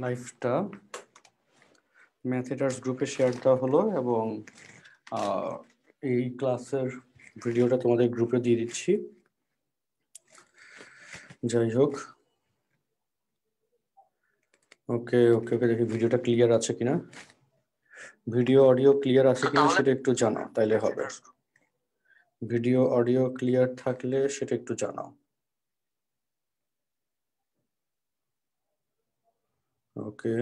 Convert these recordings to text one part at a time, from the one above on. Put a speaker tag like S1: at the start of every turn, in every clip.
S1: লাইভটা ম্যাথেটার্স গ্রুপে শেয়ার দেওয়া হলো এবং এই ক্লাসের ভিডিওটা তোমাদের গ্রুপে দিয়ে দিচ্ছি। যাই হোক, ওকে ওকে ওকে, দেখি ভিডিওটা ক্লিয়ার আছে কিনা। ভিডিও অডিও ক্লিয়ার আছে কিনা সেটা একটু জানাও, তাইলে হবে। ভিডিও অডিও ক্লিয়ার থাকলে সেটা একটু জানাও। ওকে,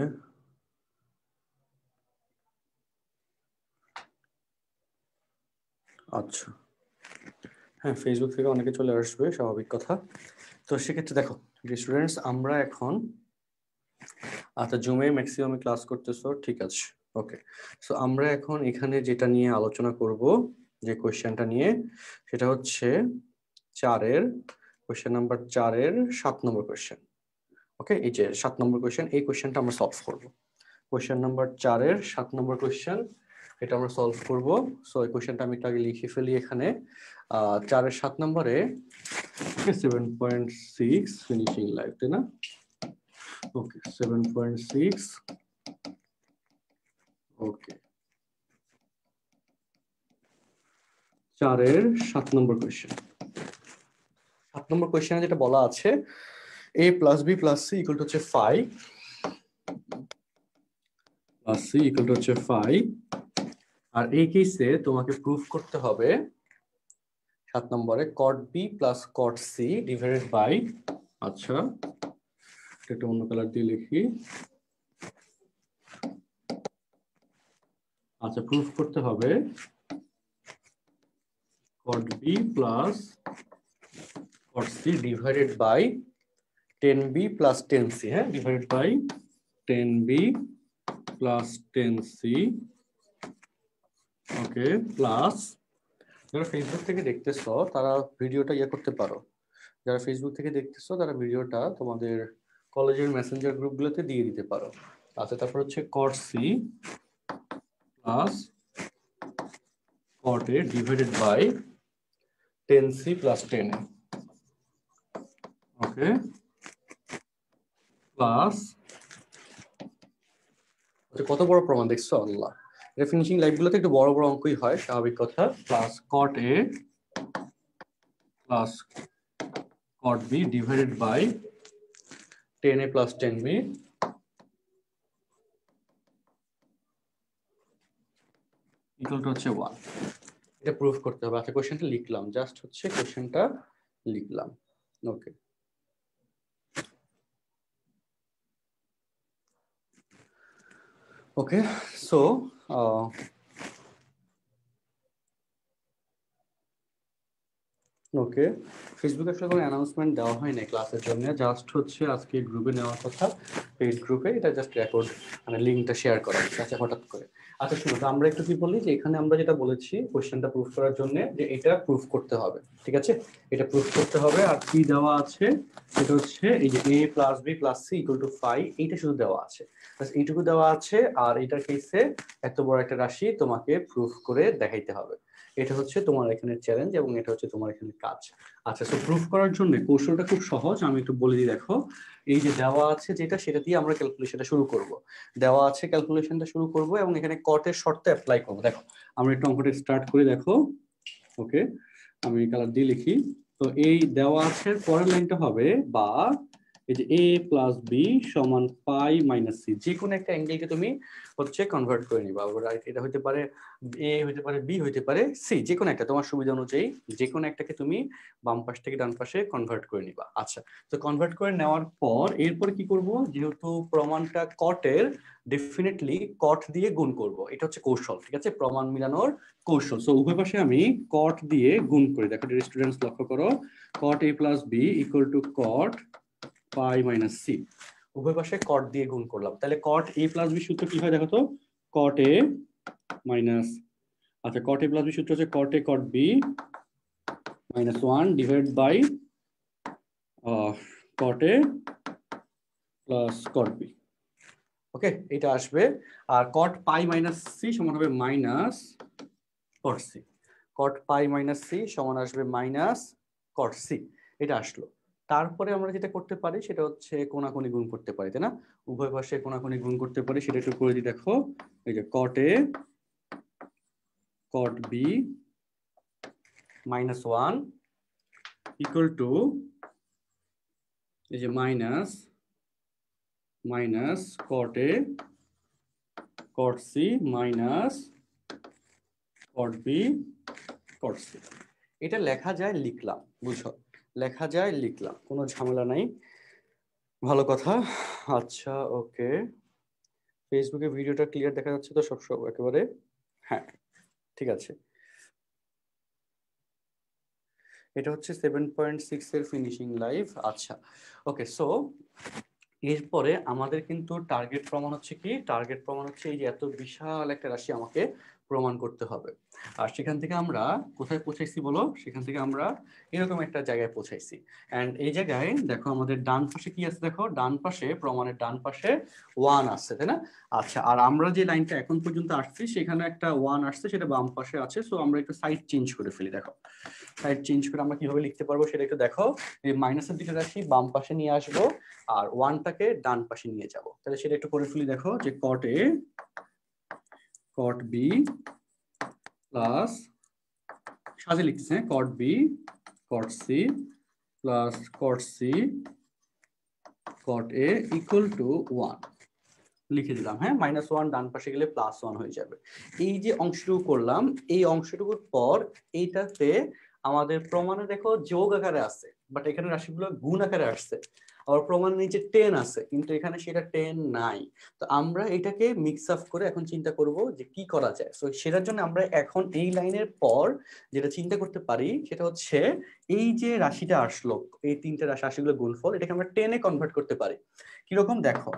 S1: আচ্ছা, হ্যাঁ, ফেসবুক থেকে অনেকে চলে আসবে, স্বাভাবিক কথা। তো সেক্ষেত্রে দেখো স্টুডেন্টস, আমরা এখন আচ্ছা জুমে ম্যাক্সিমাম ক্লাস করতেছো, ঠিক আছে, ওকে। সো আমরা এখন এখানে যেটা নিয়ে আলোচনা করব, যে কোয়েশ্চেনটা নিয়ে, সেটা হচ্ছে কোয়েশ্চেন নাম্বার 4-এর 7 নম্বর কোয়েশ্চেন। ওকে, এই যে 7 নম্বর কোয়েশ্চেন, এই কোয়েশ্চেনটা আমরা সলভ করব। কোয়েশ্চেন নাম্বার 4-এর 7 নম্বর কোয়েশ্চেন, এটা আমরা সলভ করব। সো এই কোয়েশ্চেনটা আমি একটু আগে লিখে ফেলি এখানে। 4-এর 7 নম্বরে 7.6 ফিনিশিং লাইফ, তাই না? ওকে, 7.6, ওকে। 4-এর 7 নম্বর কোয়েশ্চেন। 7 নম্বর কোয়েশ্চেনে যেটা বলা আছে, a plus B plus C equal to হচ্ছে 5 প্লাস সি ইকুয়াল টু হচ্ছে 5। আর এই কেসে তোমাকে প্রুফ করতে হবে 7 নম্বরে cot b plus cot c divided by, আচ্ছা এটা অন্য কালার দিয়ে লিখি। আচ্ছা, প্রুফ করতে হবে cot b plus cot c divided by 10b plus 10c, হ্যাঁ, divided by 10b plus 10c, okay, plus যারা ফেসবুক থেকে দেখতেছো তারা ভিডিওটা করতে পারো। যারা ফেসবুক থেকে দেখতেছো তারা ভিডিওটা তোমাদের কলেজের মেসেঞ্জার গ্রুপগুলোতে দিয়ে দিতে পারো। আচ্ছা, তারপর হচ্ছে cot c plus cot a divided by 10c plus 10a, okay, plus কত বড় প্রমাণ দেখছো, আল্লাহ, এটা ফিনিশিং লাইফগুলোতে একটু বড় বড় অঙ্কই হয়, স্বাভাবিক কথা। Plus cot a plus cot b divided by 10a plus 10b equal to হচ্ছে 1। এটা প্রুফ করতে হবে। আচ্ছা, কোশ্চেনটা লিখলাম, জাস্ট হচ্ছে কোশ্চেনটা লিখলাম, ওকে। ওকে, সো ওকে, ফেসবুকে আসলে কোনো অ্যানাউন্সমেন্ট দেওয়া হয় না ক্লাসের জন্য, জাস্ট হচ্ছে আজকে গ্রুপে নেওয়ার কথা, পেইড গ্রুপে, এটা জাস্ট রেকর্ড, মানে লিঙ্কটা শেয়ার করা আছে হঠাৎ করে। আচ্ছা শুনো, তো আমরা একটু কি বলি, যে এখানে আমরা যেটা বলেছি কোশ্চেনটা প্রুফ করার জন্য, যে এটা প্রুফ করতে হবে, ঠিক আছে, এটা প্রুফ করতে হবে। আর কি দেওয়া আছে, এটা হচ্ছে এই যে a plus B plus C equal to 5, এইটা শুধু দেওয়া আছে, এইটুকু দেওয়া আছে। আর এটার কেসে এত বড় একটা রাশি তোমাকে প্রুফ করে দেখাইতে হবে, এটা হচ্ছে তোমার এখানে চ্যালেঞ্জ এবং এটা হচ্ছে তোমার এখানে কাজ। আচ্ছা, সো প্রুফ করার জন্য কৌশলটা খুব সহজ, আমি একটু বলে দিই। দেখো, এই যে দেওয়া আছে যেটা, সেটা দিয়ে আমরা ক্যালকুলেশনটা শুরু করব। দেওয়া আছে, ক্যালকুলেশনটা শুরু করব এবং এখানে কটের শর্তে অ্যাপ্লাই করব। দেখো, আমরা একটু অঙ্কটা স্টার্ট করে, দেখো, ওকে, আমি কালার দিয়ে লিখি। তো এই দেওয়া আছে পরের লাইনটা হবে, বা এই যে a প্লাস বি সমান পাই মাইনাস সি, যে কোনো একটা অ্যাঙ্গেলকে তুমি হচ্ছে কনভার্ট করে নিবা। এটা হতে পারে a, হতে পারে b, হতে পারে c, যে কোনো একটা তোমার সুবিধা অনুযায়ী, যে কোনো একটাকে তুমি বাম পাশ থেকে ডান পাশে কনভার্ট করে নিবা। আচ্ছা, তো কনভার্ট করে নেওয়ার পর এরপর কি করব, যেহেতু প্রমাণটা কটের, ডেফিনেটলি কট দিয়ে গুণ করব, এটা হচ্ছে কৌশল, ঠিক আছে, প্রমাণ মিলানোর কৌশল। সো উভয় পাশে আমি কট দিয়ে গুণ করি। দেখো স্টুডেন্টস, লক্ষ্য করো, cot a plus B equal to cot pi minus C, উভয় পাশে cot দিয়ে গুণ করলাম। তাহলে cot a প্লাস বি সূত্র কি হয় দেখো তো, cot a মাইনাস, আচ্ছা, cot a প্লাস বি সূত্র হচ্ছে cot a cot b minus 1 divide by cot a plus cot b, okay, এটা আসবে। আর cot পাই মাইনাস সি সমান হবে minus cot c, cot pi minus C সমান আসবে মাইনাস cot c, এটা আসলো। তারপরে আমরা যেটা করতে পারি সেটা হচ্ছে কোনাকুনি গুণ করতে পারি, তাই না? উভয় পাশে কোনাকুনি গুণ করতে পারি, সেটা একটু করে দিই। দেখো এই যে cot a cot b -1 equal to এই যে minus cot a cot c minus cot b cot c। এটা লেখা যায়, লিখলাম, বুঝো, লেখা যায় লিখলাম, কোনো ঝামেলা নাই, ভালো কথা। আচ্ছা ওকে, ফেসবুকে ভিডিওটা ক্লিয়ার দেখা যাচ্ছে তো সব একেবারে? হ্যাঁ ঠিক আছে। এটা হচ্ছে 7.6 এর ফিনিশিং লাইভ। আচ্ছা ওকে, সো এরপরে আমাদের কিন্তু টার্গেট প্রমাণ হচ্ছে কি, টার্গেট প্রমাণ হচ্ছে এই যে এত বিশাল একটা রাশি আমাকে প্রমাণ করতে হবে। আর সেখান থেকে আমরা কোথায় পৌঁছাইছি বলো? সেখান থেকে আমরা এরকম একটা জায়গায় পৌঁছাইছি। এন্ড এই জায়গায় দেখো আমাদের ডান পাশে কি আছে, দেখো ডান পাশে, প্রমাণের ডান পাশে 1 আসছে, তাই না? আচ্ছা, আর আমরা যে লাইনটা এখন পর্যন্ত আসছি সেখানে একটা 1 আসছে, সেটা বাম পাশে আছে। সো আমরা একটু সাইড চেঞ্জ করে ফেলি। দেখো সাইড চেঞ্জ করে আমরা কিভাবে লিখতে পারবো সেটা একটু দেখো। এই মাইনাসের দিকে রাশি বাম পাশে নিয়ে আসবো আর 1টাকে ডান পাশে নিয়ে যাব। তাহলে সেটা একটু করে ফেলি। দেখো যে cot a cot b plus, সাজে লিখতেছে cot b cot c plus cot c cot a equal two 1 লিখে দিলাম। হ্যাঁ, -1 ডান পাশে গেলে +1 হয়ে যাবে। এই যে অংশটুকু করলাম, এই অংশটুকুর পর এইটাতে আমাদের প্রমাণে দেখো যোগ আকারে আছে, বাট এখানে রাশিগুলো গুণ আকারে আসছে। আবার প্রমাণ নিচে 10 আছে, কিন্তু এখানে সেটা 10 নাই। তো আমরা এটাকে মিক্স আপ করে এখন চিন্তা করব যে কি করা যায়। তো সেটার জন্য আমরা এখন এই লাইনের পর যেটা চিন্তা করতে পারি সেটা হচ্ছে এই যে রাশিটা আসলো, এই তিনটে রাশিগুলো গুণফল, এটাকে আমরা 10 এ কনভার্ট করতে পারি। কিরকম দেখো,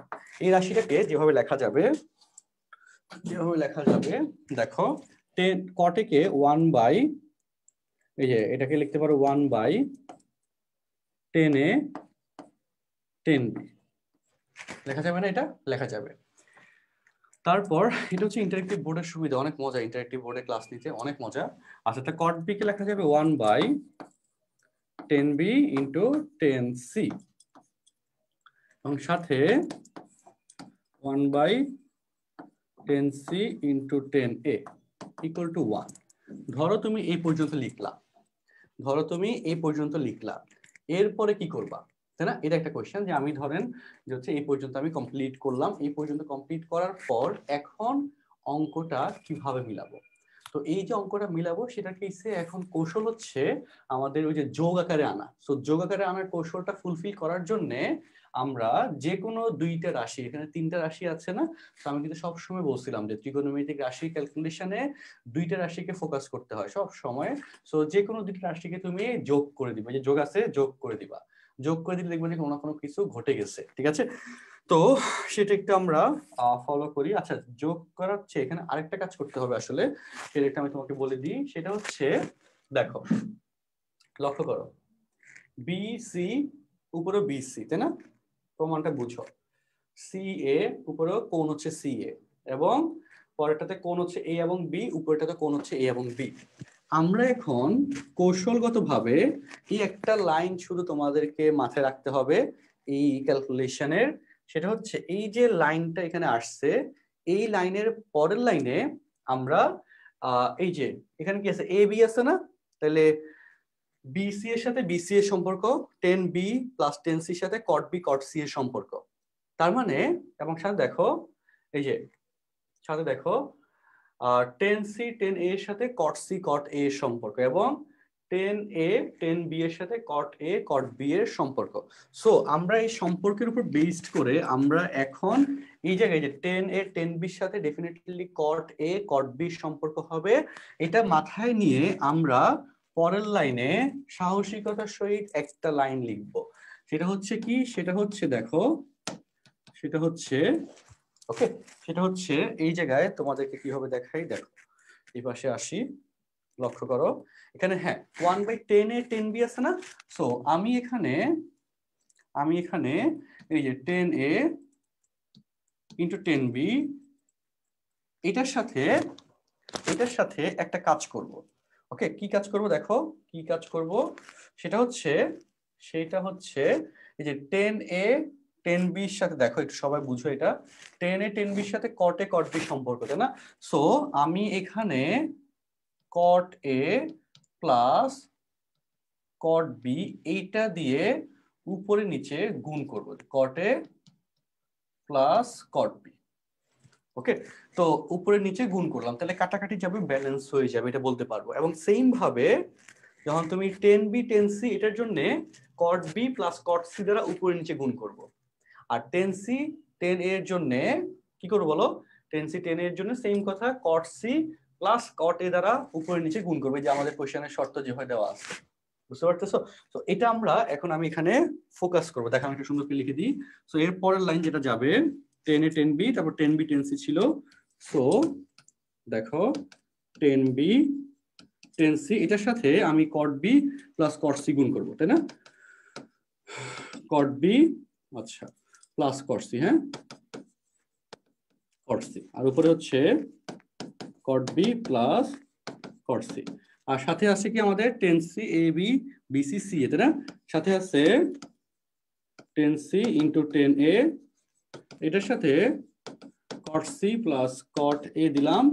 S1: এই রাশিটাকে যেভাবে লেখা যাবে, দেখো 10 cot কে 1 বাই, এই যে এটাকে লিখতে পারো 1 বাই 10 a 10 b, লেখা যাবে না? এটা লেখা যাবে। তারপর এটা হচ্ছে ইন্টারেক্টিভ বোর্ডের সুবিধা, অনেক মজা ইন্টারেক্টিভ বোর্ডে ক্লাস নিতে, অনেক মজা। আচ্ছা, তা cot b কে লেখা যাবে 1 বাই 10b ইন্টু 10c, এবং সাথে 1 by 10c into 10a equal to 1। ধরো তুমি এই পর্যন্ত লিখলা, এরপরে কি করবা, তাই না? এটা একটা কোয়েশ্চেন যে আমি ধরেন যে হচ্ছে এই পর্যন্ত আমি কমপ্লিট করলাম, এই পর্যন্ত কমপ্লিট করার পর এখন অঙ্কটা কিভাবে মিলাবো। তো এই যে অঙ্কটা মিলাবো সেটা কেসে এখন কৌশল হচ্ছে আমাদের ওই যে যোগ আকারে আনা। সো যোগ আকারে আনার কৌশলটা ফুলফিল করার জন্য আমরা যে কোনো দুইটা রাশি, এখানে তিনটা রাশি আছে না, তো আমি কিন্তু সবসময় বলছিলাম যে ত্রিকোণমিতিক রাশি ক্যালকুলেশনে দুইটা রাশিকে ফোকাস করতে হয় সব সময়। সো যে কোনো দুইটা রাশিকে তুমি যোগ করে দিবা, যে যোগ আছে যোগ করে দিবা, যোগ করে দিলে দেখবে যে কোনো না কোনো কিছু ঘটে গেছে, ঠিক আছে? তো সেটা একটু আমরা ফলো করি। আচ্ছা, যোগ করার চেয়ে এখানে আরেকটা কাজ করতে হবে আসলে, সেটা একটু আমি তোমাকে বলে দিই। সেটা হচ্ছে দেখো, লক্ষ্য করো, বিসি উপরে বিসি, তাই না? প্রমাণটা বুঝো, সি এ উপরেও কোণ হচ্ছে সি এ, এবং পরেরটাতে কোণ হচ্ছে এ এবং বি, উপরেরটাতে কোণ হচ্ছে এ এবং বি। আমরা এখন কৌশলগতভাবে এই একটা লাইন শুধু তোমাদেরকে মাথায় রাখতে হবে এই ক্যালকুলেশনের, সেটা হচ্ছে এই যে লাইনটা এখানে আসছে, এই লাইনের পরের লাইনে আমরা এই যে এখানে কি আছে, এ বি আছে না, তাহলে বিসি এর সাথে বিসি এর সম্পর্ক, 10b প্লাস 10c এর সাথে cot b cot c এর সম্পর্ক। তার মানে, এবং সাথে দেখো এই যে সাথে দেখো 10c 10a এর সাথে cot c cot a এর সম্পর্ক, এবং 10a 10b এর সাথে cot a cot b এর সম্পর্ক। সো আমরা এই সম্পর্কের উপর বেসড করে আমরা এখন এই জায়গায় যে 10a 10b এর সাথে definitely cot a cot b এর সম্পর্ক হবে, এটা মাথায় নিয়ে আমরা পরের লাইনে সাহসিকতার সহিত একটা লাইন লিখবো। সেটা হচ্ছে কি, সেটা হচ্ছে দেখো, সেটা হচ্ছে ওকে, সেটা হচ্ছে এই জায়গায় তোমাদেরকে কিভাবে দেখাই, দেখো এই পাশে আসি, লক্ষ্য করো এখানে, হ্যাঁ 1/10 এ 10b আছে না। সো আমি এখানে এই যে 10a ইন্টু 10b এটার সাথে একটা কাজ করব। ওকে, কি কাজ করব, দেখো কি কাজ করব, সেটা হচ্ছে সেটা হচ্ছে এই যে 10a 10b এর সাথে, দেখো একটু সবাই বুঝো এটা, 10a 10b এর সাথে cot a cot b সম্পর্ক, তাই না? সো আমি এখানে cot a plus cot b এইটা দিয়ে উপরে নিচে গুণ করব, cot a plus cot b। ওকে, তো উপরে নিচে গুণ করলাম, তাহলে কাটাকাটি যাবে, ব্যালেন্স হয়ে যাবে, এটা বলতে পারবো। এবং সেম ভাবে যখন তুমি 10b 10c এটার জন্য cot b plus cot c দ্বারা উপরে নিচে গুণ করব, আর 10c 10a এর জন্য কি করব বলো, 10c 10a এর জন্য সেম কথা, cot c plus cot a দ্বারা উপরে নিচে গুণ করবে, যে আমাদের কোশ্চেনের শর্ত যেভাবে দেওয়া আছে, বুঝতে পারতেছো? তো এটা আমরা এখন আমি এখানে ফোকাস করবো, দেখো আমি একটু সুন্দর করে লিখে দিই। সো এর পরের লাইন যেটা যাবে 10a 10b, তারপর 10b 10c ছিল, সো দেখো 10b 10c এটার সাথে আমি cot b plus cot c গুণ করব, তাই না? cot b আচ্ছা প্লাস cot c, হ্যাঁ cot c, আর উপরে হচ্ছে cot b plus cot c, আর সাথে আছে কি আমাদের 10c ab bc c, তাই না? সাথে আছে 10c ইন্টু 10a, এটার সাথে cot c plus cot a দিলাম,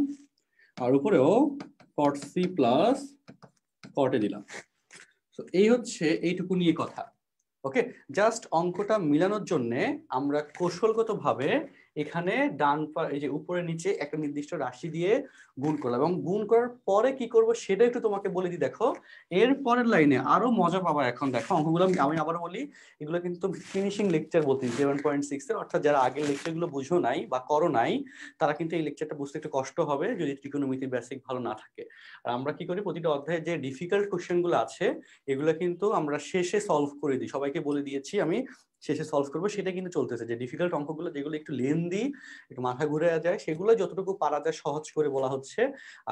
S1: আর উপরেও cot c plus cot a দিলাম। তো এই হচ্ছে এইটুকু নিয়ে কথা। ওকে, জাস্ট অঙ্কটা মিলানোর জন্য আমরা কৌশলগতভাবে এখানে এই যে উপরে নিচে একটা নির্দিষ্ট রাশি দিয়ে গুণ করলাম, এবং গুণ করার পরে কি করব সেটা একটু তোমাকে বলে দিই। দেখো এর পরের লাইনে আরো মজা পাবা। এখন দেখো অঙ্কগুলো আমি আবার বলি, এগুলো কিন্তু ফিনিশিং লেকচার বলতে 7.6 এর, অর্থাৎ যারা আগের লেকচারগুলো বুঝো নাই বা করো নাই তারা কিন্তু এই লেকচারটা বুঝতে একটু কষ্ট হবে যদি ত্রিকোণমিতির বেসিক ভালো না থাকে। আর আমরা কি করি, প্রতিটা অধ্যায়ে যে ডিফিকাল্ট কোশ্চেনগুলো আছে এগুলো কিন্তু আমরা শেষে সলভ করে দিই, সবাইকে বলে দিয়েছি আমি শেষে সলভ করবো, সেটা কিন্তু চলতেছে। যে ডিফিকাল্ট অঙ্কগুলো যেগুলো একটু লেন্দি, একটু মাথা ঘুরে যায়, সেগুলো যতটুকু পারা যায় সহজ করে বলা হচ্ছে।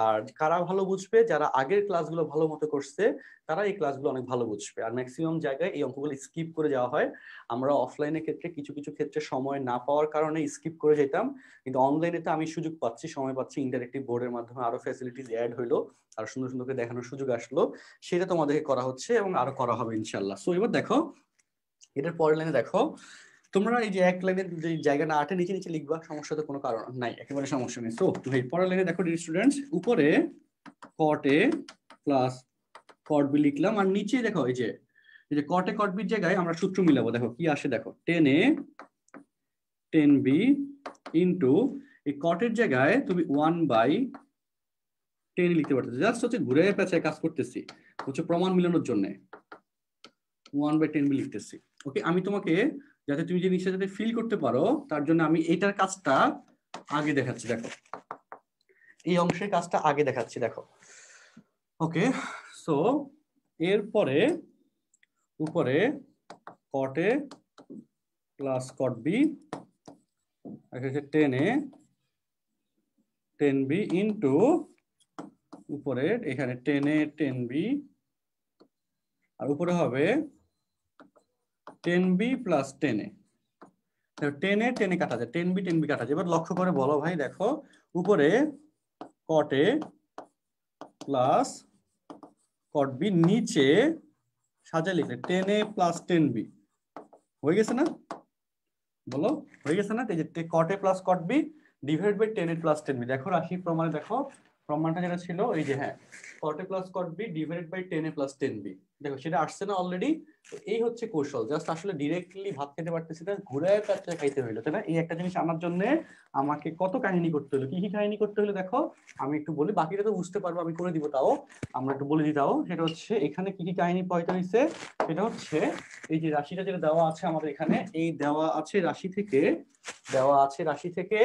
S1: আর কারা ভালো বুঝবে, যারা আগের ক্লাসগুলো ভালো মতো করছে তারা এই ক্লাসগুলো অনেক ভালো বুঝবে। আর ম্যাক্সিমাম জায়গায় এই অঙ্কগুলো স্কিপ করে যাওয়া হয়। আমরা অফলাইনের ক্ষেত্রে কিছু কিছু ক্ষেত্রে সময় না পাওয়ার কারণে স্কিপ করে যেতাম, কিন্তু অনলাইনে তো আমি সুযোগ পাচ্ছি, সময় পাচ্ছি, ইন্টারেক্টিভ বোর্ডের মাধ্যমে আরো ফ্যাসিলিটিস অ্যাড হইলো, আর সুন্দর সুন্দর করে দেখানোর সুযোগ আসলো, সেটা তোমাদেরকে করা হচ্ছে এবং আরো করা হবে ইনশাল্লাহ। সো এবার দেখো এটার পরের লাইনে দেখো, তোমরা এই যে এক লাইনের যে জায়গা না আটে নিচে নিচে লিখবা, সমস্যা তো কোনো কারণ নাই, একেবারে সমস্যা নেই। তো এই পরের লাইনে দেখো ডিয়ার স্টুডেন্টস, উপরে cot a plus cot b লিখলাম, আর নিচে দেখো এই যে cot a cot b এর জায়গায় আমরা সূত্র মিলাবো। দেখো কি আসে, দেখো 10a 10b ইন্টু এই cot এর জায়গায় তুমি 1/10 লিখতে পারতেছি, জাস্ট হচ্ছে ঘুরে পেঁচায় কাজ করতেছি, হচ্ছে প্রমাণ মিলানোর জন্য 1/10 লিখতেছি। ওকে, আমি তোমাকে যাতে তুমি জিনিসটা যাতে ফিল করতে পারো তার জন্য আমি এটার কাজটা আগে দেখাচ্ছি। দেখো এই অংশের কাজটা আগে দেখাচ্ছি, দেখো। ওকে, সো এরপরে উপরে cot a plus cot b, আর হচ্ছে 10a 10b ইন্টু উপরে এখানে 10a 10b, আর উপরে হবে 10b plus 10a। 10a 10a কাটা যায়, 10b 10b কাটা যায়। এবার লক্ষ্য করে বলো ভাই, দেখো উপরে cot a plus cot b, নিচে সাজা লিখলে 10a প্লাস 10b, হয়ে গেছে না? বলো হয়ে গেছে না? এই যে cot a plus cot b divide by 10a plus 10b, দেখো রাশির প্রমাণে দেখো প্রমাণটা যেটা ছিল এই যে, হ্যাঁ cot a plus cot b divide by 10a plus 10b, দেখো সেটা আসছে না অলরেডি? এই হচ্ছে কৌশল, জাস্ট আসলে ডিরেক্টলি ভাত খেতে পারতেছি না, ঘুরে পেঁচে খাইতে হইলো, তাই না? এই একটা জিনিস আনার জন্য আমাকে কত কাহিনী করতে হলো, কি কি কাহিনী করতে হলো দেখো আমি একটু বলি, বাকিটা তো বুঝতে পারবো, আমি করে দিব, তাও আমরা একটু বলে দিই। তাও সেটা হচ্ছে এখানে কি কি কাহিনী পয়টা হয়েছে, সেটা হচ্ছে এই যে রাশিটা যেটা দেওয়া আছে আমাদের এখানে, এই দেওয়া আছে রাশি থেকে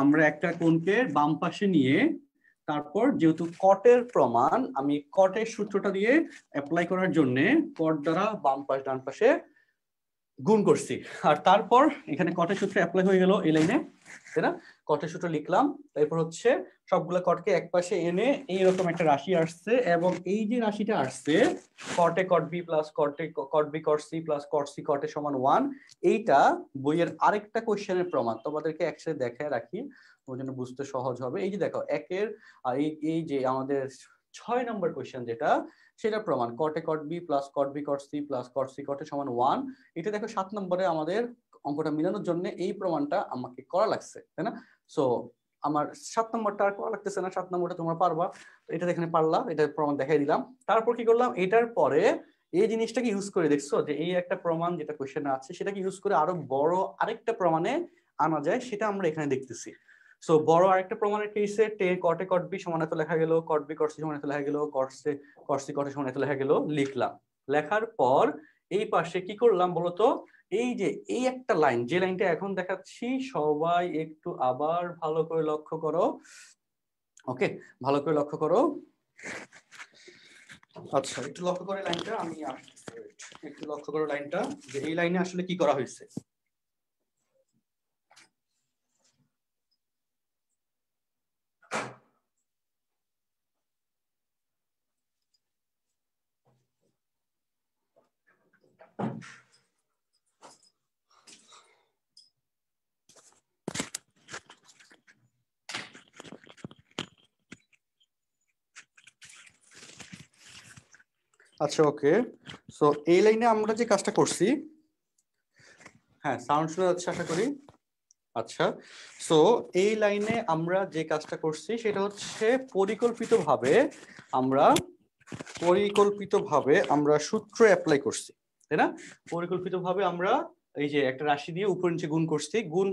S1: আমরা একটা কোণকে বাম পাশে নিয়ে, তারপর যেহেতু কটের প্রমাণ, আমি কটের সূত্রটা দিয়ে অ্যাপ্লাই করার জন্য কট দ্বারা বাম পাশ ডান পাশে গুণ করছি, আর তারপর এখানে কটের সূত্র অ্যাপ্লাই হয়ে গেল এই লাইনে, তাই না? কটের সূত্র লিখলাম, তারপর হচ্ছে সবগুলা কটকে এক পাশে এনে এইরকম একটা রাশি আসছে, এবং এই যে রাশিটা আসছে cot a cot b plus cot b cot c plus cot c cot a সমান 1, এইটা বইয়ের আরেকটা কোশ্চেনের প্রমাণ, তোমাদেরকে একসাথে দেখায় রাখি তোমার জন্য বুঝতে সহজ হবে। এই যে দেখো একের এই যে আমাদের 6 নম্বর কোয়েশ্চেন যেটা, সেটা প্রমাণ cot A cot B plus cot B cot C plus cot C cot A সমান 1। এটা দেখো 7 নম্বরে আমাদের অঙ্কটা মিলানোর জন্য এই প্রমাণটা আমাকে করা লাগছে, তাই না? সো আমার 7 নম্বরটা আর করা লাগতেছে না, 7 নম্বরটা তোমরা পারবা। এটা এখানে পারলা, এটা প্রমাণ দেখাই দিলাম। তারপর কি করলাম, এটার পরে এই জিনিসটাকে ইউজ করে দেখছো যে এই একটা প্রমাণ যেটা কোয়েশ্চেনে আছে সেটাকে ইউজ করে আরো বড় আরেকটা প্রমাণে আনা যায়, সেটা আমরা এখানে দেখতেছি। সো বড় আরেকটা প্রমাণের কেসে কট এ কট বি সমান এত লেখা গেল, কট বি কট সি সমান এত লেখা গেল, কট সি কট এ সমান এত লেখা গেল, লিখলাম। লেখার পর এই পাশে কি করলাম বলতো, এই যে এই একটা লাইন, যে লাইনটা এখন দেখাচ্ছি, সবাই একটু আবার ভালো করে লক্ষ্য করো। ওকে, ভালো করে লক্ষ্য করো। আচ্ছা, একটু লক্ষ্য করে লাইনটা, আমি একটু লক্ষ্য করো লাইনটা, যে এই লাইনে আসলে কি করা হয়েছে। আচ্ছা ওকে, সো এই লাইনে আমরা যে কাজটা করছি, হ্যাঁ সাউন্ড শোনা যাচ্ছে আশা করি। আচ্ছা, সো এই লাইনে আমরা যে কাজটা করছি সেটা হচ্ছে পরিকল্পিতভাবে আমরা সূত্র অ্যাপ্লাই করছি, তাই না? পরিকল্পিতভাবে আমরা এই যে একটা রাশি দিয়ে উপর নিচে গুণ করছি, গুণ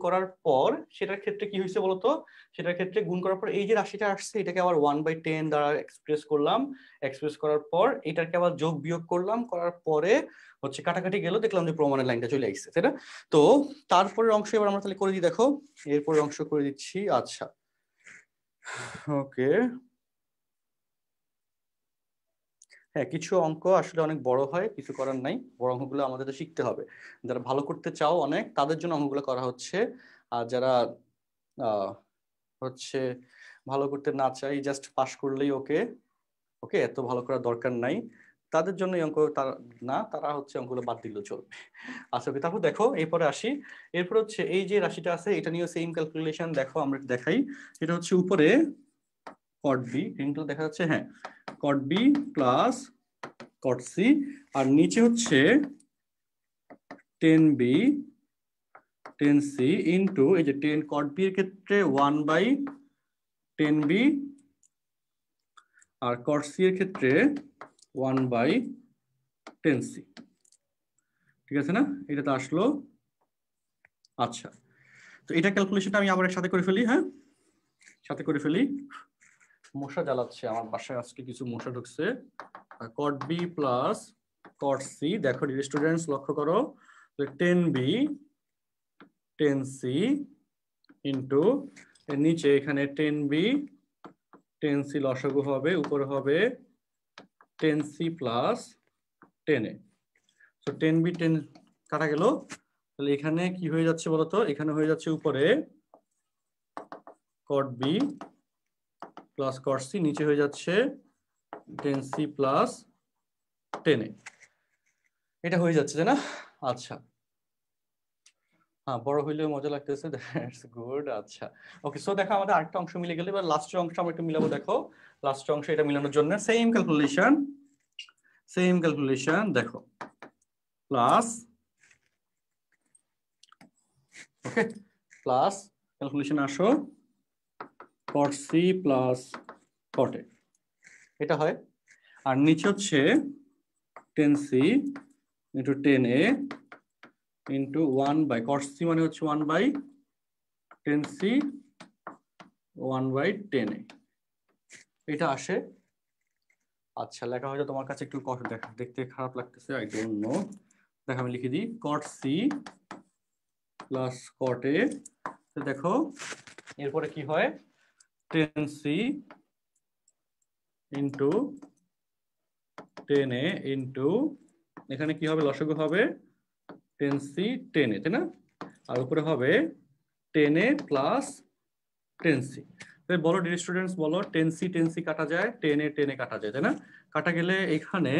S1: করার পর সেটার ক্ষেত্রে কি হয়েছে বলতো, সেটার ক্ষেত্রে গুণ করার পর এই যে রাশিটা আসছে এটাকে আবার 1/10 দ্বারা এক্সপ্রেস করলাম, এক্সপ্রেস করার পর এটাকে আবার যোগ বিয়োগ করলাম, করার পরে হচ্ছে কাটাকাটি গেল, দেখলাম যে প্রমাণের লাইনটা চলে আসছে, তাই না? তো তারপরের অংশ এবার আমরা তাহলে করে দিই, দেখো এরপরের অংশ করে দিচ্ছি। আচ্ছা ওকে, হ্যাঁ কিছু অঙ্ক আসলে অনেক বড় হয়, কিছু করার নাই, বড় অঙ্কগুলো আমাদের তো শিখতে হবে। যারা ভালো করতে চাও অনেক, তাদের জন্য অঙ্কগুলো করা হচ্ছে। আর যারা হচ্ছে ভালো করতে না চাই, জাস্ট পাস করলেই ওকে, ওকে এত ভালো করার দরকার নাই, তাদের জন্য এই অঙ্ক তারা না, তারা হচ্ছে অঙ্কগুলো বাদ দিলেও চলবে। আচ্ছা ওকে, তারপর দেখো এরপরে আসি। এরপর হচ্ছে এই যে রাশিটা আছে এটা নিয়ে সেম ক্যালকুলেশন, দেখো আমরা দেখাই। এটা হচ্ছে উপরে কট বি, রিংটা দেখা যাচ্ছে, হ্যাঁ cot B plus cot C, আর নিচে হচ্ছে 10b 10c ইন্টু এই যে 10 কট বি এর ক্ষেত্রে 1/10b, আর কট সি এর ক্ষেত্রে 1/10c। ঠিক আছে না, এটা তো আসলো। আচ্ছা, তো এটা ক্যালকুলেশনটা আমি আবার সাথে করে ফেলি, হ্যাঁ সাথে করে ফেলি। মশা জ্বালাচ্ছে আমার বাসায় আজকে, কিছু মশা ঢুকছে। Cot B plus cot C, দেখো ডিয়ার স্টুডেন্টস লক্ষ্য করো, 10b 10c ইন্টু এর নিচে এখানে 10b 10c লসাগু হবে, উপরে হবে 10c প্লাস 10a। তো 10b 10 কাটা গেল, তাহলে এখানে কি হয়ে যাচ্ছে বলতো, এখানে হয়ে যাচ্ছে উপরে cot B plus cot C, নিচে হয়ে যাচ্ছে 10c প্লাস 10a। এটা হয়ে যাচ্ছে তাই না? আচ্ছা, হ্যাঁ বড় হইলেও মজা লাগতেছে, দ্যাটস গুড। আচ্ছা ওকে, সো দেখো আমাদের আরেকটা অংশ মিলে গেল, এবার লাস্টের অংশ আমরা একটু মিলাবো। দেখো লাস্টের অংশ, এটা মিলানোর জন্য সেম ক্যালকুলেশন দেখো, প্লাস ওকে, প্লাস ক্যালকুলেশন আসো কট সি প্লাস কট এ, এটা হয়। আর নিচে হচ্ছে 10c into 10a into 1 by cot C মানে হচ্ছে 1/10c 1/10a, এটা আসে। আচ্ছা লেখা হয়তো তোমার কাছে একটু দেখতে খারাপ লাগতেছে, আই ডোন্ট নো। দেখো আমি লিখে দিই কট সি প্লাস কট এ, দেখো এরপরে কি হয়, 10c ইন্টু 10a ইন্টু এখানে কি হবে, লসাগু হবে 10c 10a, তাই না? আর উপরে হবে 10a প্লাস 10c। বলো ডিয়ার স্টুডেন্টস, বলো 10c কাটা যায়, 10a কাটা যায়, তাই না? কাটা গেলে এখানে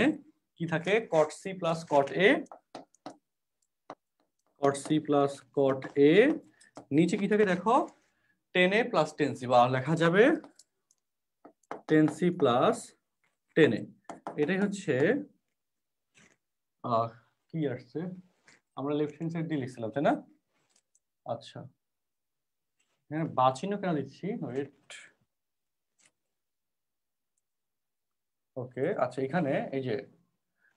S1: কি থাকে, cot c plus cot a, cot c plus cot a, নিচে কি থাকে দেখো 10a প্লাস 10c, বা লেখা যাবে 10c প্লাস 10a, এটাই হচ্ছে কি আসছে, আমরা লেফট হ্যান্ড সাইড দিয়ে লিখছিলাম তাই না? আচ্ছা হ্যাঁ, বা চিহ্ন কেন দিচ্ছি, ওয়েট, ওকে আচ্ছা এখানে এই যে,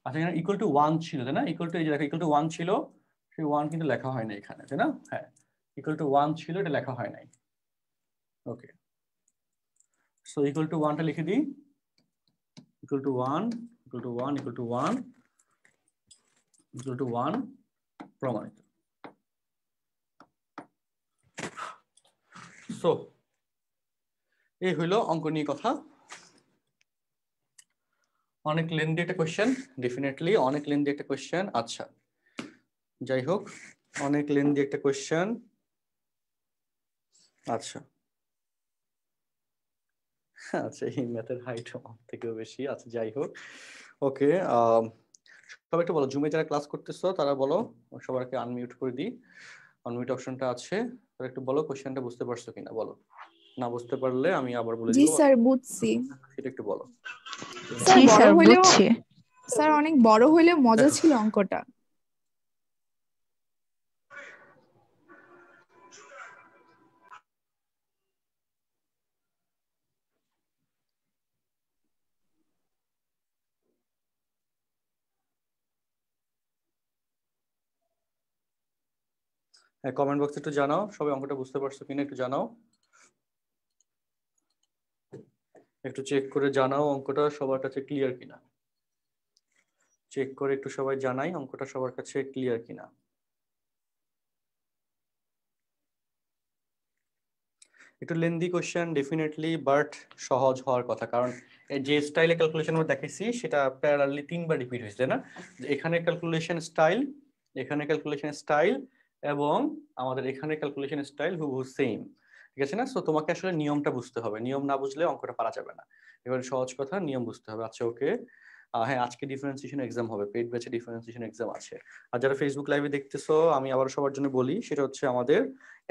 S1: আচ্ছা এখানে ইকুয়াল টু 1 ছিল তাই না, ইকুয়াল টু, এই যে দেখো ইকুয়াল টু 1 ছিল, সেই 1 কিন্তু লেখা হয় না এখানে তাই না, হ্যাঁ ইকুয়াল টু 1 ছিল, এটা লেখা হয় নাই। ওকে সো ইকুয়াল টু 1টা লিখে দিই, equal to 1 equal to 1 equal to 1 equal to 1 প্রমাণিত। সো এই হইলো অঙ্ক নিয়ে কথা, অনেক লেন্দি একটা কোয়েশ্চেন, ডেফিনেটলি অনেক লেন্দি একটা কোয়েশ্চেন। আচ্ছা যাই হোক, অনেক লেন্দি একটা কোয়েশ্চেন। আচ্ছা আচ্ছা এই ম্যাথের হাইট থেকেও বেশি, আচ্ছা যাই হোক, ওকে সবাই একটু বলো, জুমে যারা ক্লাস করতেছো তারা বলো, সবাইকে আনমিউট করে দিই, আনমিউট অপশনটা আছে, তারা একটু বলো কোয়েশ্চেনটা বুঝতে পারছো কিনা, বলো, না বুঝতে পারলে আমি আবার বলে
S2: জি
S1: দিব,
S2: স্যার বুঝছি।
S1: সেটা একটু বলো।
S2: স্যার
S3: জি
S2: বড়
S3: স্যার
S2: হইলেও,
S3: বুঝছি।
S2: স্যার অনেক বড় হইলেও মজা
S1: দেখো
S2: ছিল অঙ্কটা।
S1: হ্যাঁ কমেন্ট বক্সে একটু জানাও সবাই অঙ্কটা বুঝতে পারছো কিনা, একটু জানাও, একটু চেক করে জানাও অঙ্কটা সবার কাছে ক্লিয়ার কিনা, চেক করে একটু সবাই জানাই অঙ্কটা সবার কাছে ক্লিয়ার কিনা। একটু লেন্দি কোশ্চেন ডেফিনেটলি, বাট সহজ হওয়ার কথা, কারণ যে স্টাইলে ক্যালকুলেশন আমরা দেখেছি সেটা প্যারালালি 3বার রিপিট হয়েছে না, এখানে ক্যালকুলেশন স্টাইল, এখানে ক্যালকুলেশন স্টাইল এবং আমাদের এখানে ক্যালকুলেশন স্টাইল হুবহু সেম, ঠিক আছে না? সো তোমাকে আসলে নিয়মটা বুঝতে হবে, নিয়ম না বুঝলে অঙ্কটা পারা যাবে না, এবার সহজ কথা নিয়ম বুঝতে হবে। আচ্ছা ওকে, হ্যাঁ আজকে ডিফারেন্সিয়েশন এক্সাম হবে, পেইড ব্যাচে ডিফারেন্সিয়েশন এক্সাম আছে। আর যারা ফেসবুক লাইভে দেখতেছো আমি আবার সবার জন্য বলি, সেটা হচ্ছে আমাদের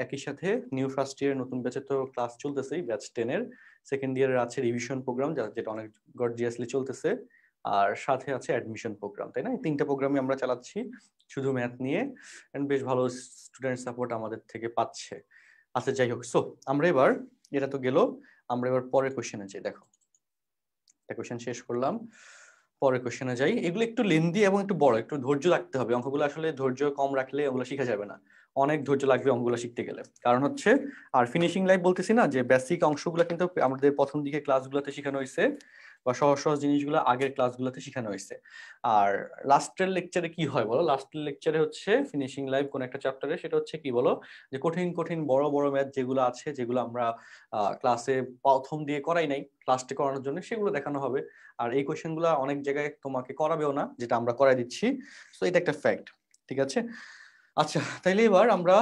S1: একই সাথে নিউ ফার্স্ট ইয়ার নতুন ব্যাচে তো ক্লাস চলতেছেই, ব্যাচ 10-এর সেকেন্ড ইয়ারের আছে রিভিশন প্রোগ্রাম, যেটা অনেক গর্জিয়াসলি চলতেছে, আর সাথে আছে অ্যাডমিশন প্রোগ্রাম, তাই না? এই 3টা প্রোগ্রামই আমরা চালাচ্ছি শুধু ম্যাথ নিয়ে, এন্ড বেশ ভালো স্টুডেন্ট সাপোর্ট আমাদের থেকে পাচ্ছে। আচ্ছা যাই হোক, সো আমরা এবার, এটা তো গেল, আমরা এবার পরের কোশ্চেনে যাই। দেখো একটা কোশ্চেন শেষ করলাম, পরের কোশ্চেনে যাই। এগুলো একটু লেন্দি এবং একটু বড়, একটু ধৈর্য রাখতে হবে অঙ্কগুলো, আসলে ধৈর্য কম রাখলে ওগুলো শেখা যাবে না, অনেক ধৈর্য লাগবে অঙ্কগুলো শিখতে গেলে, কারণ হচ্ছে আর ফিনিশিং লাইভ বলতেছি না, যে বেসিক অংশগুলো কিন্তু আমাদের প্রথম দিকে ক্লাসগুলোতে শেখানো হয়েছে, বা সহজ সহজ জিনিসগুলো আগের ক্লাসগুলোতে শেখানো হয়েছে। আর লাস্টের লেকচারে কি হয় বলো, লাস্টের লেকচারে হচ্ছে ফিনিশিং লাইভ কোন একটা চ্যাপ্টারে, সেটা হচ্ছে কি বলো, যে কঠিন কঠিন বড় বড় ম্যাথ যেগুলো আছে, যেগুলো আমরা ক্লাসে প্রথম দিয়ে করাই নাই, লাস্টে করানোর জন্য সেগুলো দেখানো হবে। আর এই কোশ্চেনগুলো অনেক জায়গায় তোমাকে করাবেও না, যেটা আমরা করাই দিচ্ছি, সো এটা একটা ফ্যাক্ট, ঠিক আছে? আচ্ছা তাইলে এবার আমরা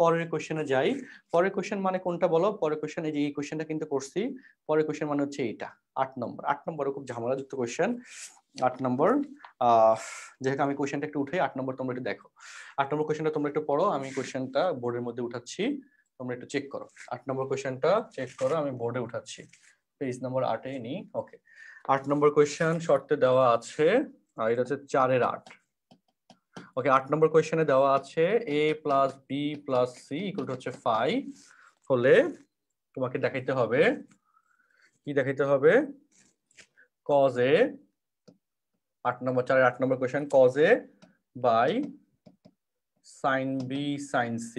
S1: পরের কোশ্চেনে যাই। পরের কোশ্চেন মানে কোনটা বলো, পরের কোশ্চেন এই যে এই কোশ্চেনটা কিন্তু করছি, পরের কোশ্চেন মানে হচ্ছে এইটা 8 নম্বর। 8 নম্বর খুব ঝামেলাযুক্ত কোশ্চেন, 8 নম্বর। যেহেতু আমি কোশ্চেনটা একটু উঠাই, 8 নম্বর তোমরা একটু দেখো, 8 নম্বর কোশ্চেনটা তোমরা একটু পড়ো, আমি কোশ্চেনটা বোর্ডের মধ্যে উঠাচ্ছি, তোমরা একটু চেক করো। 8 নম্বর কোশ্চেনটা চেক করো, আমি বোর্ডে উঠাচ্ছি, পেজ নম্বর 8-এ নি। ওকে 8 নম্বর কোশ্চেন শর্তে দেওয়া আছে, আর এটা হচ্ছে 4-এর 8। ওকে 8 নম্বর কোশ্চেনে দেওয়া আছে a plus B plus C equal to হচ্ছে 5 হলে তোমাকে দেখাইতে হবে, কি দেখাইতে হবে, cos a, 8 নম্বর 4-এর 8 নম্বর question, cos a by sin b sin c,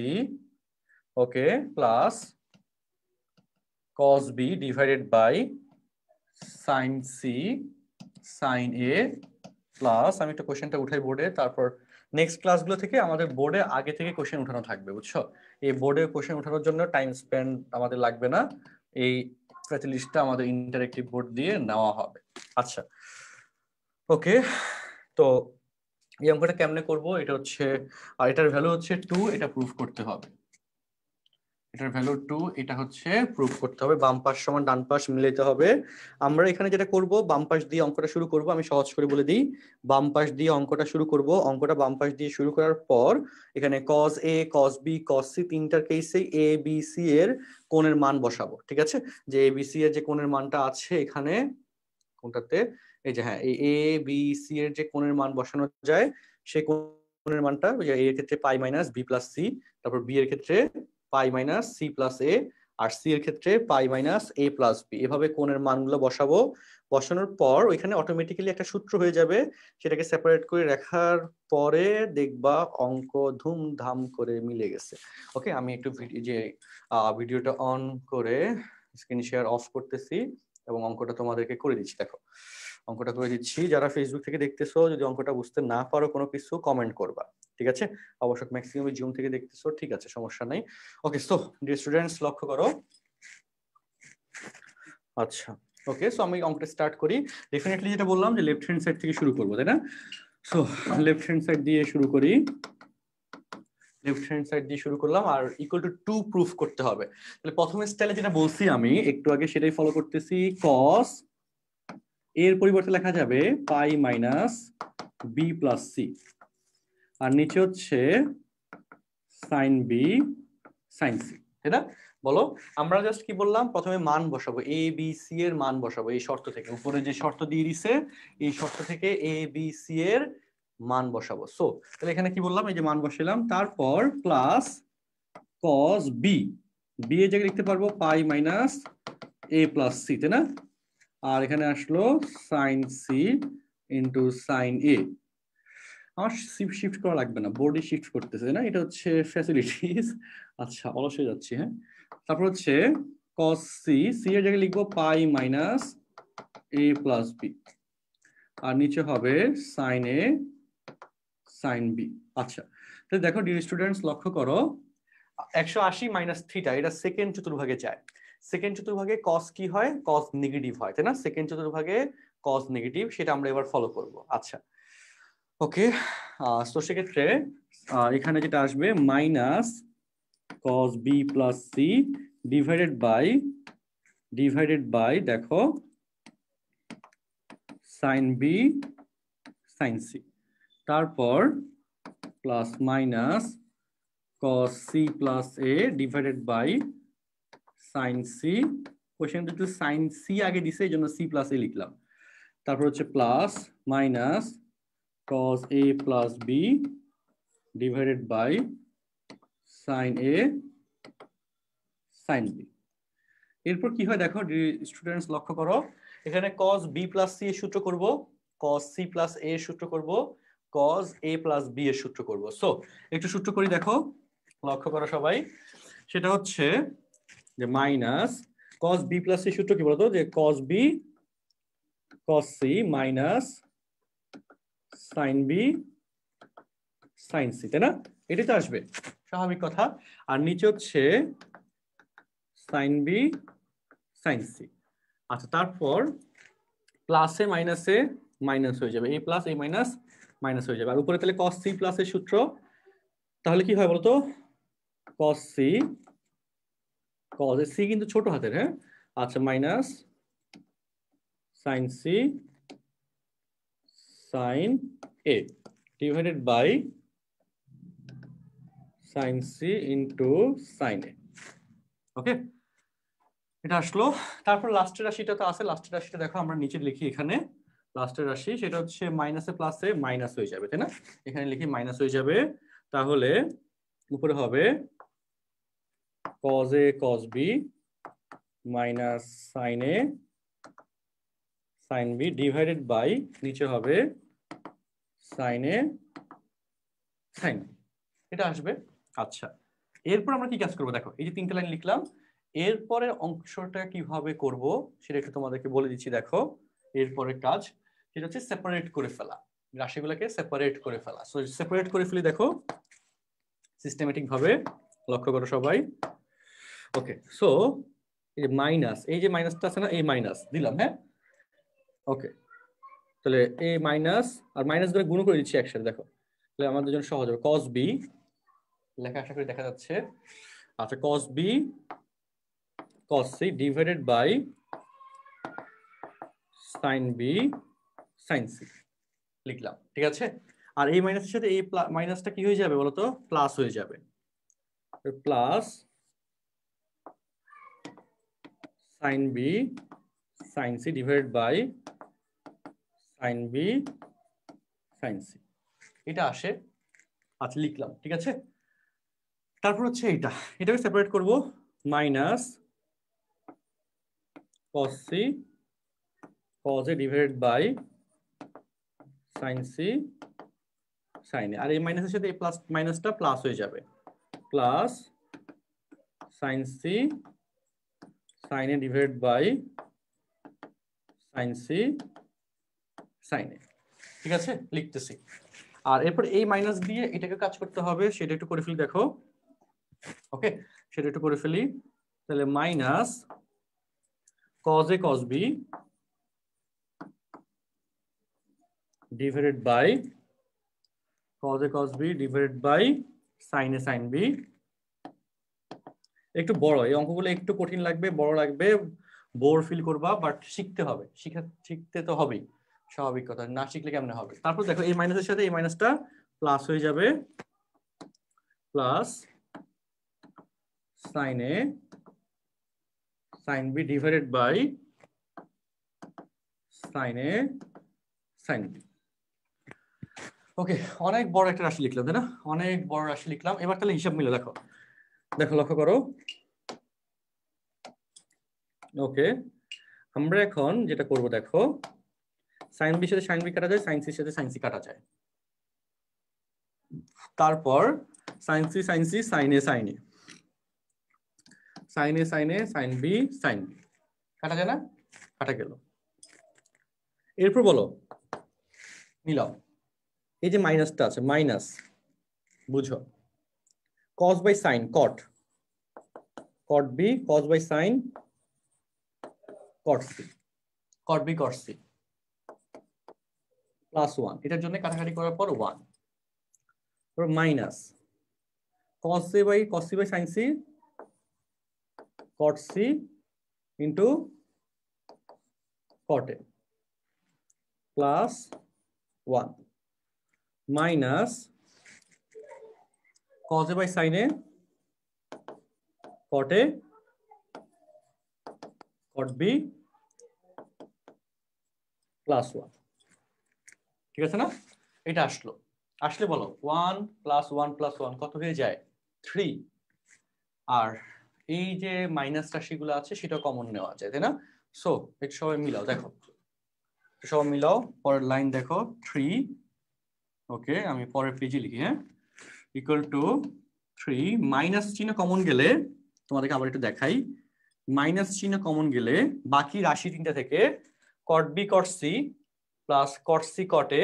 S1: okay plus cos b divided by sin c sin a, plus আমি একটা কোশ্চেনটা উঠাই বোর্ডে, তারপর নেক্সট ক্লাসগুলো থেকে আমাদের বোর্ডে আগে থেকে কোশ্চেন উঠানো থাকবে, বুঝছো? এই বোর্ডে কোশ্চেন উঠানোর জন্য টাইম স্পেন্ড আমাদের লাগবে না, এই ফ্যাসিলিটিসটা আমাদের ইন্টারেক্টিভ বোর্ড দিয়ে নেওয়া হবে। আচ্ছা ওকে, তো এই অঙ্কটা কেমনে করব, এটা হচ্ছে, আর এটার ভ্যালু হচ্ছে 2, এটা প্রুফ করতে হবে, এটার ভ্যালু 2, এটা হচ্ছে প্রুফ করতে হবে। বাম পাশ সমান ডান পাশ মিলাইতে হবে। আমরা এখানে যেটা করব, বাম পাশ দিয়ে অঙ্কটা শুরু করব। আমি সহজ করে বলে দিই, বাম পাশ দিয়ে অঙ্কটা শুরু করব। অঙ্কটা বাম পাশ দিয়ে শুরু করার পর এখানে cos a cos b cos c তিনটার কেসে a b c এর কোণের মান বসাবো, ঠিক আছে? যে a b c এর যে কোণের মানটা আছে এখানে কোনটাতে, এই যে হ্যাঁ, এই a b c এর যে কোণের মান বসানো যায় সেই কোণের মানটা, ওই যে a এর ক্ষেত্রে pi minus b plus c, তারপর b এর ক্ষেত্রে pi minus c plus a, আর c এর ক্ষেত্রে pi minus a plus b, এভাবে কোণের মানগুলো বসাবো। বসানোর পর ওইখানে অটোমেটিক্যালি একটা সূত্র হয়ে যাবে, সেটাকে সেপারেট করে রাখার পরে দেখবা অঙ্ক ধুমধাম করে মিলে গেছে। ওকে, আমি একটু ভিডিওটা অন করে স্ক্রিন শেয়ার অফ করতেছি এবং অঙ্কটা তোমাদেরকে করে দিচ্ছি। দেখো অঙ্কটা করে দিচ্ছি। যারা ফেসবুক থেকে দেখতেছো, যদি অঙ্কটা বুঝতে না পারো কোনো কিছু কমেন্ট করবা, ঠিক আছে? অবশ্য ম্যাক্সিমাম জুম থেকে দেখতেছো, ঠিক আছে, সমস্যা নাই। ওকে, সো ডিয়ার স্টুডেন্টস লক্ষ্য করো। আচ্ছা, ওকে, সো আমি অঙ্কটা স্টার্ট করি। ডেফিনেটলি যেটা বললাম যে লেফট হ্যান্ড সাইড থেকে শুরু করবো, তাই না? সো লেফট হ্যান্ড সাইড দিয়ে শুরু করি। লেফট হ্যান্ড সাইড দিয়ে শুরু করলাম আর ইকুয়াল টু 2 প্রুফ করতে হবে। তাহলে প্রথম স্টাইলে যেটা বলছি আমি একটু আগে সেটাই ফলো করতেছি। cos এর পরিবর্তে লেখা যাবে পাই মাইনাস বি প্লাস সি, আর নিচে হচ্ছে সাইন বি সাইন সি, তাই না? বলো, আমরা জাস্ট কি বললাম, প্রথমে মান বসাবো, এ বি সি এর মান বসাবো এই শর্ত থেকে, উপরে যে শর্ত দিয়ে দিছে এই শর্ত থেকে এ বি সি এর মান বসাবো। সো তাহলে এখানে কি বললাম, এই যে মান বসালাম, তারপর প্লাস cos বি, বি এর জায়গায় লিখতে পারবো পাই মাইনাস এ প্লাস সি, তাই না? আর এখানে আসলো সাইন সি ইন্টু সাইন এ। আমার শিফট করা লাগবে না, বোর্ডে শিফট করতেছে না, এটা হচ্ছে ফ্যাসিলিটিস। আচ্ছা, অলস হয়ে যাচ্ছি, হ্যাঁ। তারপর হচ্ছে cos সি, সি এর জায়গায় লিখবো পাই মাইনাস এ প্লাস বি, আর নিচে হবে সাইন এ সাইন বি। আচ্ছা, তাহলে দেখো ডিয়ার স্টুডেন্টস লক্ষ্য করো, 180 মাইনাস থিটা এটা সেকেন্ড চতুর্ভাগে যায়। সেকেন্ড চতুর্ভাগে cos কি হয়? cos নেগেটিভ হয়, তাই না? সেকেন্ড চতুর্ভাগে cos নেগেটিভ, সেটা আমরা এবার ফলো করব। আচ্ছা, ওকে, তো সেক্ষেত্রে এখানে যেটা আসবে minus cos b plus C divided by দেখো সাইন বি সাইন সি, তারপর plus minus cos c plus a divided by sine C. কোশ্চেনটা একটু সাইন সি আগে দিছে, এই জন্য সি প্লাস এ লিখলাম। তারপর হচ্ছে plus minus cos a plus B divided by sine A sine B. এরপর কি হয় দেখো স্টুডেন্টস লক্ষ্য করো, এখানে cos b প্লাস সি এর সূত্র করব, cos c প্লাস a এর সূত্র করব, cos a প্লাস b এর সূত্র করব। সো একটু সূত্র করি, দেখো লক্ষ্য করো সবাই। সেটা হচ্ছে যে minus cos b plus C সূত্র কি বলতো, যে cos b cos c minus sin b sin c, তাই না? এটাই তো আসবে, স্বাভাবিক কথা। আর নিচে হচ্ছে sin b sin c। আচ্ছা, তারপর প্লাসে মাইনাসে মাইনাস হয়ে যাবে, এই প্লাস এই মাইনাস মাইনাস হয়ে যাবে, আর উপরে তাহলে cos c প্লাস এর সূত্র, তাহলে কি হয় বলতো, cos c cos c কিন্তু ছোট হাতের, হ্যাঁ। আচ্ছা, minus sin c sin a divided by sin c into sin a। Okay, এটা আসলো। তারপর লাস্টের রাশিটা তো আছে, লাস্টের রাশিটা দেখো আমরা নিচে লিখি, এখানে লাস্টের রাশি সেটা হচ্ছে মাইনাসে প্লাসে মাইনাস হয়ে যাবে, তাই না? এখানে লিখি মাইনাস হয়ে যাবে, তাহলে উপরে হবে cos a cos b minus sin a sin b divided by নিচে হবে sin a sin b, এটা আসবে। আচ্ছা, এরপর আমরা কি কাজ করব দেখো, এই যে তিনটা লাইন লিখলাম, এরপরের অংশটা কিভাবে করব সেটা একটু তোমাদেরকে বলে দিচ্ছি। দেখো এরপরের কাজ সেটা হচ্ছে সেপারেট করে ফেলা, রাশিগুলোকে সেপারেট করে ফেলা। সো সেপারেট করে ফেলি দেখো সিস্টেমেটিক ভাবে, লক্ষ্য করো সবাই। ওকে, সো এই যে মাইনাস, এই যে মাইনাসটা আছে না, এই মাইনাস দিলাম, হ্যাঁ। ওকে, তাহলে এই মাইনাস আর মাইনাস ধরে গুণ করে দিচ্ছি একসাথে, দেখো তাহলে আমাদের জন্য সহজ হবে cos b লেখা আশা করি দেখা যাচ্ছে। আচ্ছা cos b cos c divided by sin b sin c লিখলাম, ঠিক আছে। আর এই মাইনাসের সাথে এই মাইনাসটা কি হয়ে যাবে বলতো, প্লাস হয়ে যাবে, plus sin b sin c divided by sin b sin c, এটা আসে। আচ্ছা লিখলাম, ঠিক আছে। তারপর হচ্ছে এটাকে সেপারেট করব, minus cos c cos a divided by sin c sin a, আর এই মাইনাসের সাথে এই প্লাস মাইনাসটা প্লাস হয়ে যাবে, plus sin c sin a divided by sin c sin a, ঠিক আছে, লিখতেছি। আর এরপর এই মাইনাস দিয়ে এটাকে কাজ করতে হবে, সেটা একটু করে ফেলি, দেখো। ওকে, সেটা একটু করে ফেলি। তাহলে minus cos a cos b divided by cos a cos b divided by sin a sin b। একটু বড়, এই অঙ্কগুলো একটু কঠিন লাগবে, বড় লাগবে, বোর ফিল করবা, বাট শিখতে হবে, শিখতে তো হবেই, স্বাভাবিক কথা, না শিখলে কেমনে হবে। তারপর দেখো এই মাইনাসের সাথে এই মাইনাসটা প্লাস হয়ে যাবে, plus sin a sin b divided by sin a sin b। Okay, অনেক বড় একটা রাশি লিখলাম, তাই না? অনেক বড় রাশি লিখলাম। এবার তাহলে হিসাব মিলে দেখো, লক্ষ্য করো। ওকে, আমরা এখন যেটা করব দেখো, sin b সাথে sin b কাটা যায়, sin c সাথে sin c কাটা যায়। তারপর sin c sin c sin a sin a sin a sin a sin b sin b কাটা যায় না? কাটা গেল। এরপর বলো, মিলাও। এই যে মাইনাসটা আছে, মাইনাস বুঝো, cos by sin cot cot b cos by sin cot c cot b cot c plus 1, এটার জন্য কাটাকাটি করার পর 1, তারপর minus cos a by cos c by sin c cot c into cot a plus 1 minus cos a by sin a cot a cot b plus 1, ঠিক আছে না? এটা আসলে বলো 1 প্লাস 1 প্লাস 1 কত হয়ে যায়? 3। আর এই যে মাইনাস রাশিগুলো আছে সেটা কমন নেওয়া যায়, তাই না? সো এটা সবাই মিলাও, দেখো সবাই মিলাও, পরের লাইন দেখো 3। ওকে, আমি পরের পেজে লিখি, হ্যাঁ, ইকুয়াল টু 3, মাইনাস চিহ্ন কমন গেলে তোমাদেরকে আবার একটু দেখাই, মাইনাস চিহ্ন কমন গেলে বাকি রাশি তিনটা থেকে cot b cot c plus cot c cot a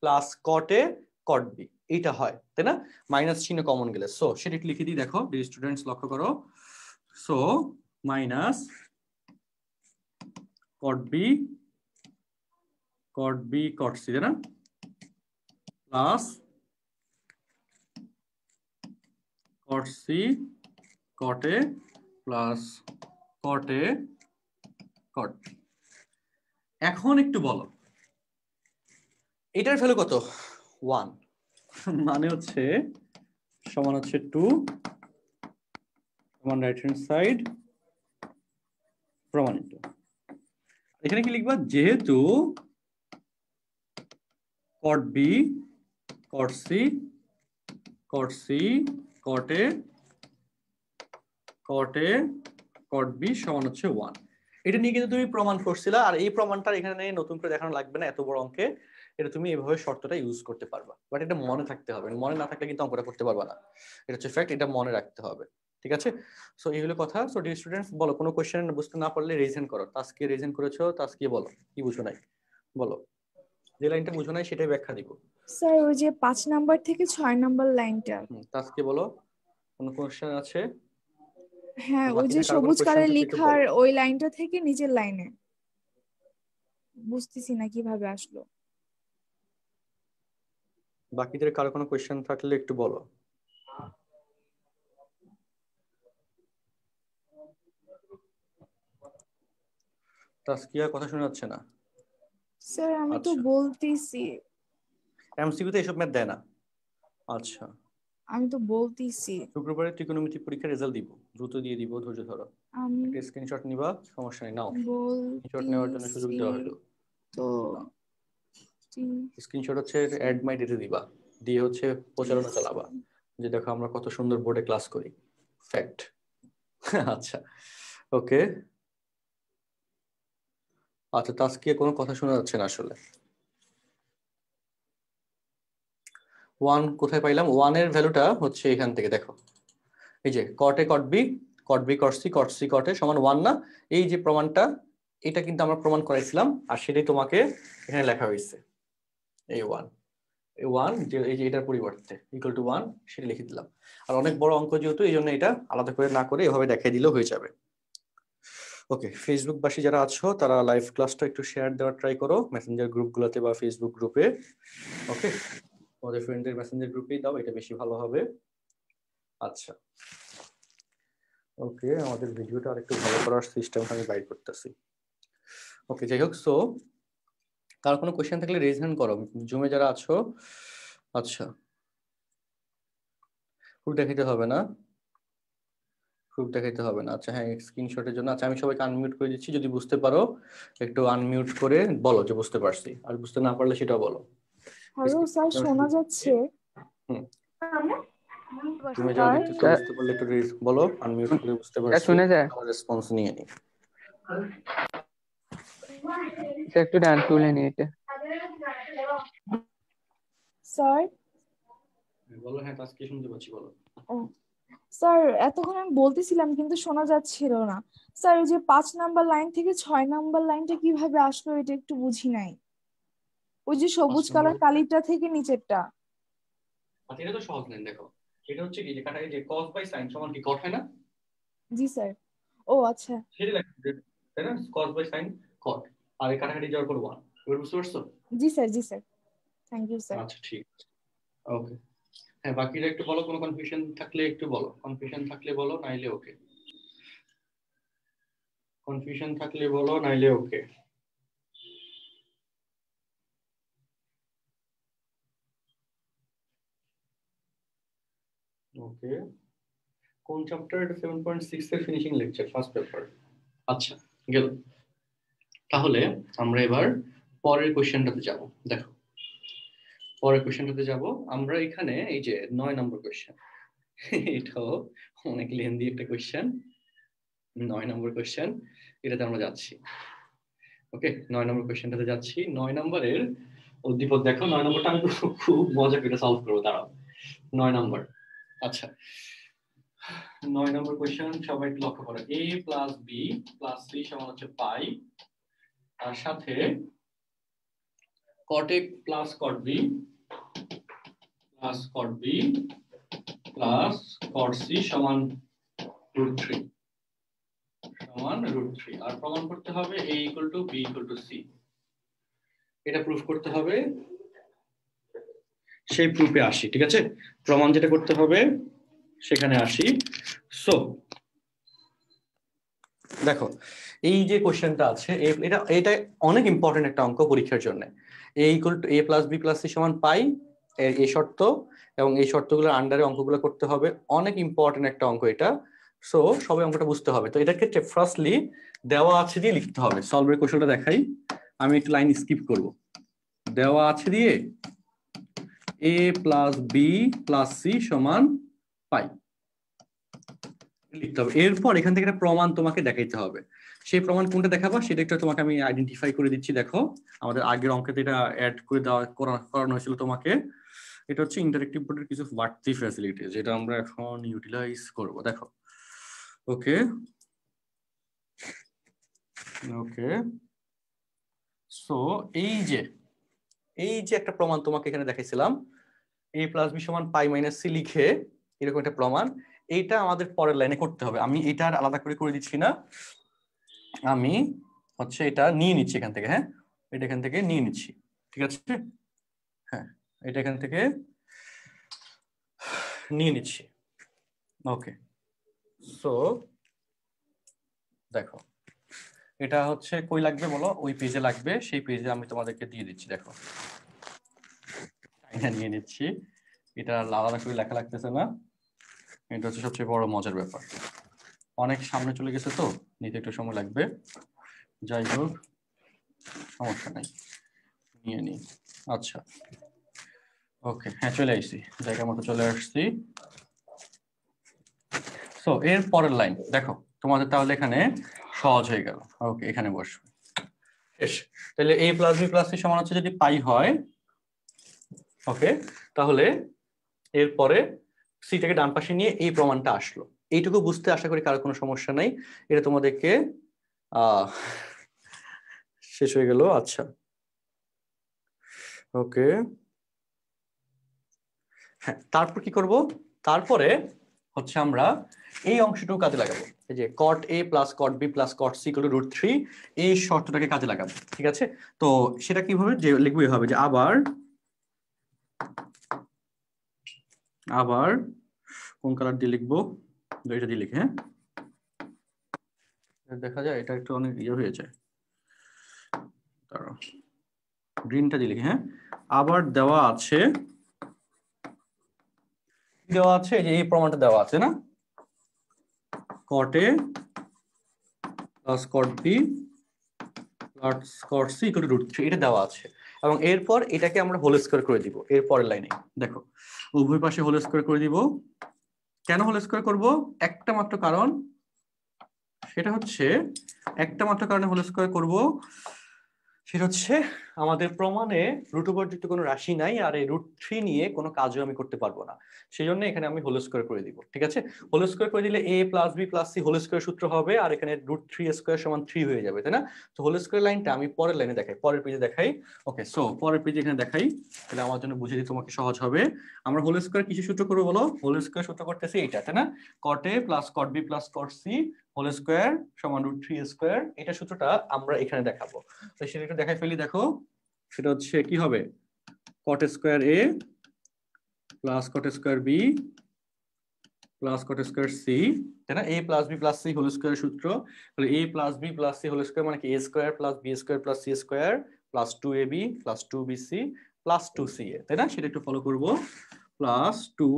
S1: plus cot a cot b এইটা হয়, তাই না? মাইনাস চিহ্ন কমন গেলে। সো সেটা একটু লিখে দিই, দেখো ডিয়ার স্টুডেন্টস লক্ষ্য করো। So minus cot b cot c, তাই না, plus cot c cot a plus cot a cot b। এখন একটু বলো এটার ভ্যালু কত? 1, মানে হচ্ছে সমান হচ্ছে 2 সমান রাইট হ্যান্ড সাইড প্রমাণিত। এখানে কি লিখবা? যেহেতু cot b cot c cot c cot a cot a cot b সমান হচ্ছে 1। এটা নিয়ে কিন্তু তুমি প্রমাণ করছিলা, আর এই প্রমাণটা এখানে নতুন করে দেখানো লাগবে না, এত বড় অঙ্কে এটা তুমি এভাবে শর্তটা ইউজ করতে পারবা, বাট এটা মনে থাকতে হবে, মনে না থাকলে কিন্তু অঙ্কটা করতে পারবা না। এটা হচ্ছে ফ্যাক্ট, এটা মনে রাখতে হবে, ঠিক আছে? সো এই হলো কথা। সো ডিয়ার স্টুডেন্টস, বলো কোনো কোশ্চেন বুঝতে না পারলে রিভিশন করো। তাস্কে রিভিশন করেছো, তাস্কে বলো কি বুঝো নাই, বলো যে লাইনটা বুঝো নাই সেটাই ব্যাখ্যা দিব।
S2: স্যার ওই যে 5 নাম্বার থেকে 6 নাম্বার লাইনটা।
S1: তাস্কে বলো কোনো কোশ্চেন আছে?
S2: হ্যাঁ, ওই যে
S1: বাকিদের কারো কোনো
S2: সবুজ
S1: কোশ্চেন
S2: কালার
S1: থাকলে একটু
S2: লেখার
S1: বলো।
S2: ওই লাইনটা থেকে নিচের লাইনে বুঝতেছি না কিভাবে আসলো।
S1: বাকিদের কারো কোনো কোশ্চেন থাকলে একটু বলো। তাসকিয়া কথা শোনা যাচ্ছে না।
S2: স্যার আমি তো
S1: আচ্ছা,
S2: বলতেছি।
S1: এমসিকিউতে এসব ম্যাথ দেয় না। আচ্ছা,
S2: আমি তো বলতেছি।
S1: শুক্রবারে ত্রিকোণমিতি পরীক্ষার রেজাল্ট দিব, দ্রুত দিয়ে দিব, ধৈর্য ধরো।
S2: আমি
S1: একটা স্ক্রিনশট নিবা, সমস্যা নেই, নাও। স্ক্রিনশট নেওয়ার জন্য সুযোগ
S2: বলতেছি
S1: দেওয়া হলো।
S2: তো।
S1: স্ক্রিনশট হচ্ছে অ্যাড মাই ডেটে দিবা, দিয়ে হচ্ছে প্রচারণা চালাবা যে দেখো আমরা কত সুন্দর বোর্ডে ক্লাস করি। ফ্যাক্ট। আচ্ছা, ওকে। আচ্ছা, তাসকিয়া কোনো কথা শোনা যাচ্ছে না আসলে। ওয়ান কোথায় পাইলাম? ওয়ানের ভ্যালুটা হচ্ছে এখান থেকে দেখো, এই যে cot A cot B, cot B cot C, cot C cot A সমান ওয়ান না? এই যে প্রমাণটা, এটা কিন্তু আমরা প্রমাণ করাইছিলাম, আর সেটাই তোমাকে এখানে লেখা হয়েছে। এই ওয়ান, এই ওয়ান যে এই যে এটার পরিবর্তে ইকুয়াল টু ওয়ান, সেটা লিখে দিলাম। আর অনেক বড় অঙ্ক যেহেতু, এই জন্য এটা আলাদা করে না করে এভাবে দেখাই দিলেও হয়ে যাবে। ওকে, ফেসবুকবাসী যারা আছো তারা লাইভ ক্লাসটা একটু শেয়ার দেওয়ার ট্রাই করো মেসেঞ্জার গ্রুপগুলোতে বা ফেসবুক গ্রুপে। ওকে, তোমাদের ফ্রেন্ডদের মেসেঞ্জার গ্রুপেই দাও, এটা বেশি ভালো হবে। আচ্ছা, ওকে, আমাদের ভিডিওটা আরেকটু ভালো করার সিস্টেম আমি বাইর করতেছি। ওকে, যাই হোক, সো কার কোনো কোশ্চেন থাকলে রেজ হ্যান্ড করো জুমে যারা আছো। আচ্ছা, প্রুফ দেখাইতে হবে না, প্রুফ দেখাইতে হবে না। আচ্ছা, হ্যাঁ, স্ক্রিনশটের জন্য। আচ্ছা, আমি সবাইকে আনমিউট করে দিচ্ছি, যদি বুঝতে পারো একটু আনমিউট করে বলো যে বুঝতে পারছি, আর বুঝতে না পারলে সেটাও বলো।
S2: হ্যালো স্যার, শোনা যাচ্ছে?
S1: হুম, তুমি যারা
S2: স্যার
S1: দেখতেছো বুঝতে পারলে একটু বলো আনমিউট করে বুঝতে পারছি,
S3: শুনে যায়
S1: আমার রেসপন্স নিয়ে নি।
S3: একটু ডান তুলে নিয়ে এটা
S2: স্যার।
S1: বলো, হ্যাঁ আজকে শুনতে পাচ্ছি, বলো।
S2: ও স্যার, এতক্ষণ আমি বলতেছিলাম কিন্তু শোনা যাচ্ছিল না। স্যার এই যে 5 নাম্বার লাইন থেকে 6 নাম্বার লাইনটা কিভাবে আসলো এটা একটু বুঝি নাই। ওই যে
S1: 5
S2: সবুজ
S1: নম্বর,
S2: কালার কালিটা থেকে নিচেরটা।
S1: আচ্ছা এটা তো সহজ নেন, দেখো এটা হচ্ছে কি যে কাটাকে যে cos বাই sin সমান কি cot হয় না?
S2: জি স্যার। ও আচ্ছা।
S1: সেটা লেখা তাই না, cos বাই sin cot, আর এই কাটাকাটি যাওয়ার পর 1। এবার বুঝতে পারছো?
S2: জি স্যার, জি স্যার। Thank you sir.
S1: আচ্ছা, ঠিক আছে, ওকে। হ্যাঁ, বাকিরা একটু বলো, কোনো কনফিউশন থাকলে একটু বলো, কনফিউশন থাকলে বলো, নাইলে ওকে। কনফিউশন থাকলে বলো, নাইলে ওকে। ওকে, কোন চ্যাপ্টার? এটা 7.6 এর ফিনিশিং লেকচার, ফার্স্ট পেপার। আচ্ছা, গেল। তাহলে আমরা এবার পরের কোশ্চেনটাতে যাব। দেখো, পরের কোশ্চেনটাতে যাব আমরা। এখানে এই যে 9 নম্বর কোশ্চেন, এটাও অনেক লেন্দি একটা কোশ্চেন। 9 নম্বর কোশ্চেন, এটাতে আমরা যাচ্ছি। ওকে, 9 নম্বর কোশ্চেনটাতে যাচ্ছি। 9 নম্বরের উদ্দীপক দেখো। 9 নম্বরটা আমি খুব মজা করে সলভ করবো, দাঁড়াও। 9 নম্বর, আচ্ছা, 9 নম্বর কোশ্চেন সবাই একটু লক্ষ্য করো। a plus B plus C সমান হচ্ছে পাই, তার সাথে cot a plus cot b plus cot b plus cot c সমান √3, সমান √3। আর প্রমাণ করতে হবে a equal two b equal to c। এটা প্রুফ করতে হবে, সেই প্রুফে আসি। ঠিক আছে, প্রমাণ যেটা করতে হবে সেখানে আসি। সো দেখো, এই যে কোশ্চেনটা আছে, এটা এটা অনেক ইম্পর্টেন্ট একটা অঙ্ক পরীক্ষার জন্য। a equal to a plus B plus C সমান পাই, এই শর্ত এবং এই শর্তগুলোর আন্ডারে অঙ্কগুলো করতে হবে। অনেক ইম্পর্টেন্ট একটা অঙ্ক এটা। সো সবাই অঙ্কটা বুঝতে হবে। তো এটার ক্ষেত্রে ফার্স্টলি দেওয়া আছে দিয়ে লিখতে হবে। সলভের কৌশলটা দেখাই, আমি একটু লাইন স্কিপ করব। দেওয়া আছে দিয়ে a plus B plus C সমান পাই লিখতে হবে। এরপর এখান থেকে একটা প্রমাণ তোমাকে দেখাইতে হবে। সেই প্রমাণ কোনটা দেখাবা সেটা একটু তোমাকে আমি আইডেন্টিফাই করে দিচ্ছি। দেখো, আমাদের আগের অঙ্কেতে এটা অ্যাড করে দেওয়া করানো হয়েছিল তোমাকে। এটা হচ্ছে ইন্টারেক্টিভ বোর্ডের কিছু বাড়তি ফ্যাসিলিটি, যেটা আমরা এখন ইউটিলাইজ করব। দেখো, ওকে ওকে, সো এই যে একটা প্রমাণ তোমাকে এখানে দেখাইছিলাম, a প্লাস বি সমান পাই মাইনাস সি লিখে এরকম একটা প্রমাণ, এইটা আমাদের পরের লাইনে করতে হবে। আমি এটা আর আলাদা করে দিচ্ছি না, আমি হচ্ছে এটা নিয়ে নিচ্ছি এখান থেকে। হ্যাঁ, এটা এখান থেকে নিয়ে নিচ্ছি, ঠিক আছে। হ্যাঁ, এটা এখান থেকে নিয়ে নিচ্ছি। ওকে, সো দেখো এটা হচ্ছে কই লাগবে বলো, ওই পেজে লাগবে, সেই পেজে আমি তোমাদেরকে দিয়ে দিচ্ছি। দেখো এটা নিয়ে নিচ্ছি, এটা আলাদা করে লেখা লাগতেছে না, এটা হচ্ছে সবচেয়ে বড় মজার ব্যাপার। অনেক সামনে চলে গেছে তো নিতে একটু সময় লাগবে, যাই হোক সমস্যা নাই, নিয়ে নিই। আচ্ছা ওকে, হ্যাঁ চলে আসছি, জায়গা মতো চলে আসছি। সো এর পরের লাইন দেখো তোমাদের, তাহলে এখানে সহজ হয়ে গেল। ওকে এখানে বসবে, শেষ। তাহলে a plus B plus C সমান হচ্ছে যদি পাই হয়, ওকে, তাহলে এরপরে সিটাকে ডান পাশে নিয়ে এই প্রমাণটা আসলো। এইটুকু বুঝতে আশা করি কারো কোনো সমস্যা নাই। এটা তোমাদেরকে শেষ হয়ে গেল। আচ্ছা ওকে, হ্যাঁ তারপর কি করব, তারপরে হচ্ছে আমরা এই অংশটুকু কাজে লাগাবো, এই যে cot a plus cot b plus cot c = √3, এই শর্তটাকে কাজে লাগাবো। ঠিক আছে, তো সেটা কিভাবে যে লিখবো হবে যে আবার কোন কালার দিয়ে লিখবো, এটা দিয়ে লিখে, হ্যাঁ দেখা যায় এটা একটু অনেক ইয়ে হয়ে যায়, গ্রিনটা দিয়ে লিখে, হ্যাঁ আবার দেওয়া আছে যে এই প্রমাণটা দেওয়া আছে না, cot a plus cot b plus cot c = √3, এটা দেওয়া আছে। এবং এরপর এটাকে আমরা হোল স্কয়ার করে দিব এর পরের লাইনে। দেখো উভয় পাশে হোল স্কয়ার করে দিব। কেন হোল স্কয়ার করব, একটা মাত্র কারণ, সেটা হচ্ছে একটা মাত্র কারণে হোল স্কয়ার করব, সেটা হচ্ছে আমাদের প্রমাণে রুট ওভারযুক্ত কোনো রাশি নাই, আর এই √3 নিয়ে কোনো কাজও আমি করতে পারবো না, সেই জন্য এখানে আমি হোল স্কয়ার করে দিব। ঠিক আছে, হোল স্কয়ার করে দিলে a plus b plus c whole square সূত্র হবে, আর এখানে √3² সমান 3 হয়ে যাবে, তাই না? তো হোল স্কয়ার লাইনটা আমি পরের লাইনে দেখাই, পরের পেজে দেখাই। ওকে, সো পরের পেজে এখানে দেখাই, তাহলে আমার জন্য বুঝিয়ে দিতে তোমাকে সহজ হবে। আমরা হোল স্কয়ার কিসের সূত্র করবো বলো, হোল স্কয়ার সূত্র করতেছি এইটা, তাই না? cot a plus cot b plus cot c whole square সমান √3², এটা সূত্রটা আমরা এখানে দেখাবো। তো সেটা একটু দেখাই ফেলি। দেখো সেটা হচ্ছে কি হবে, cot square a plus cot square b plus cot square c, তাই না? a plus b plus c whole square সূত্র, তাহলে a plus b plus c whole square মানে কি a square plus b square plus c square plus 2ab plus 2bc plus 2ca, তাই না? সেটা একটু ফলো করব, plus 2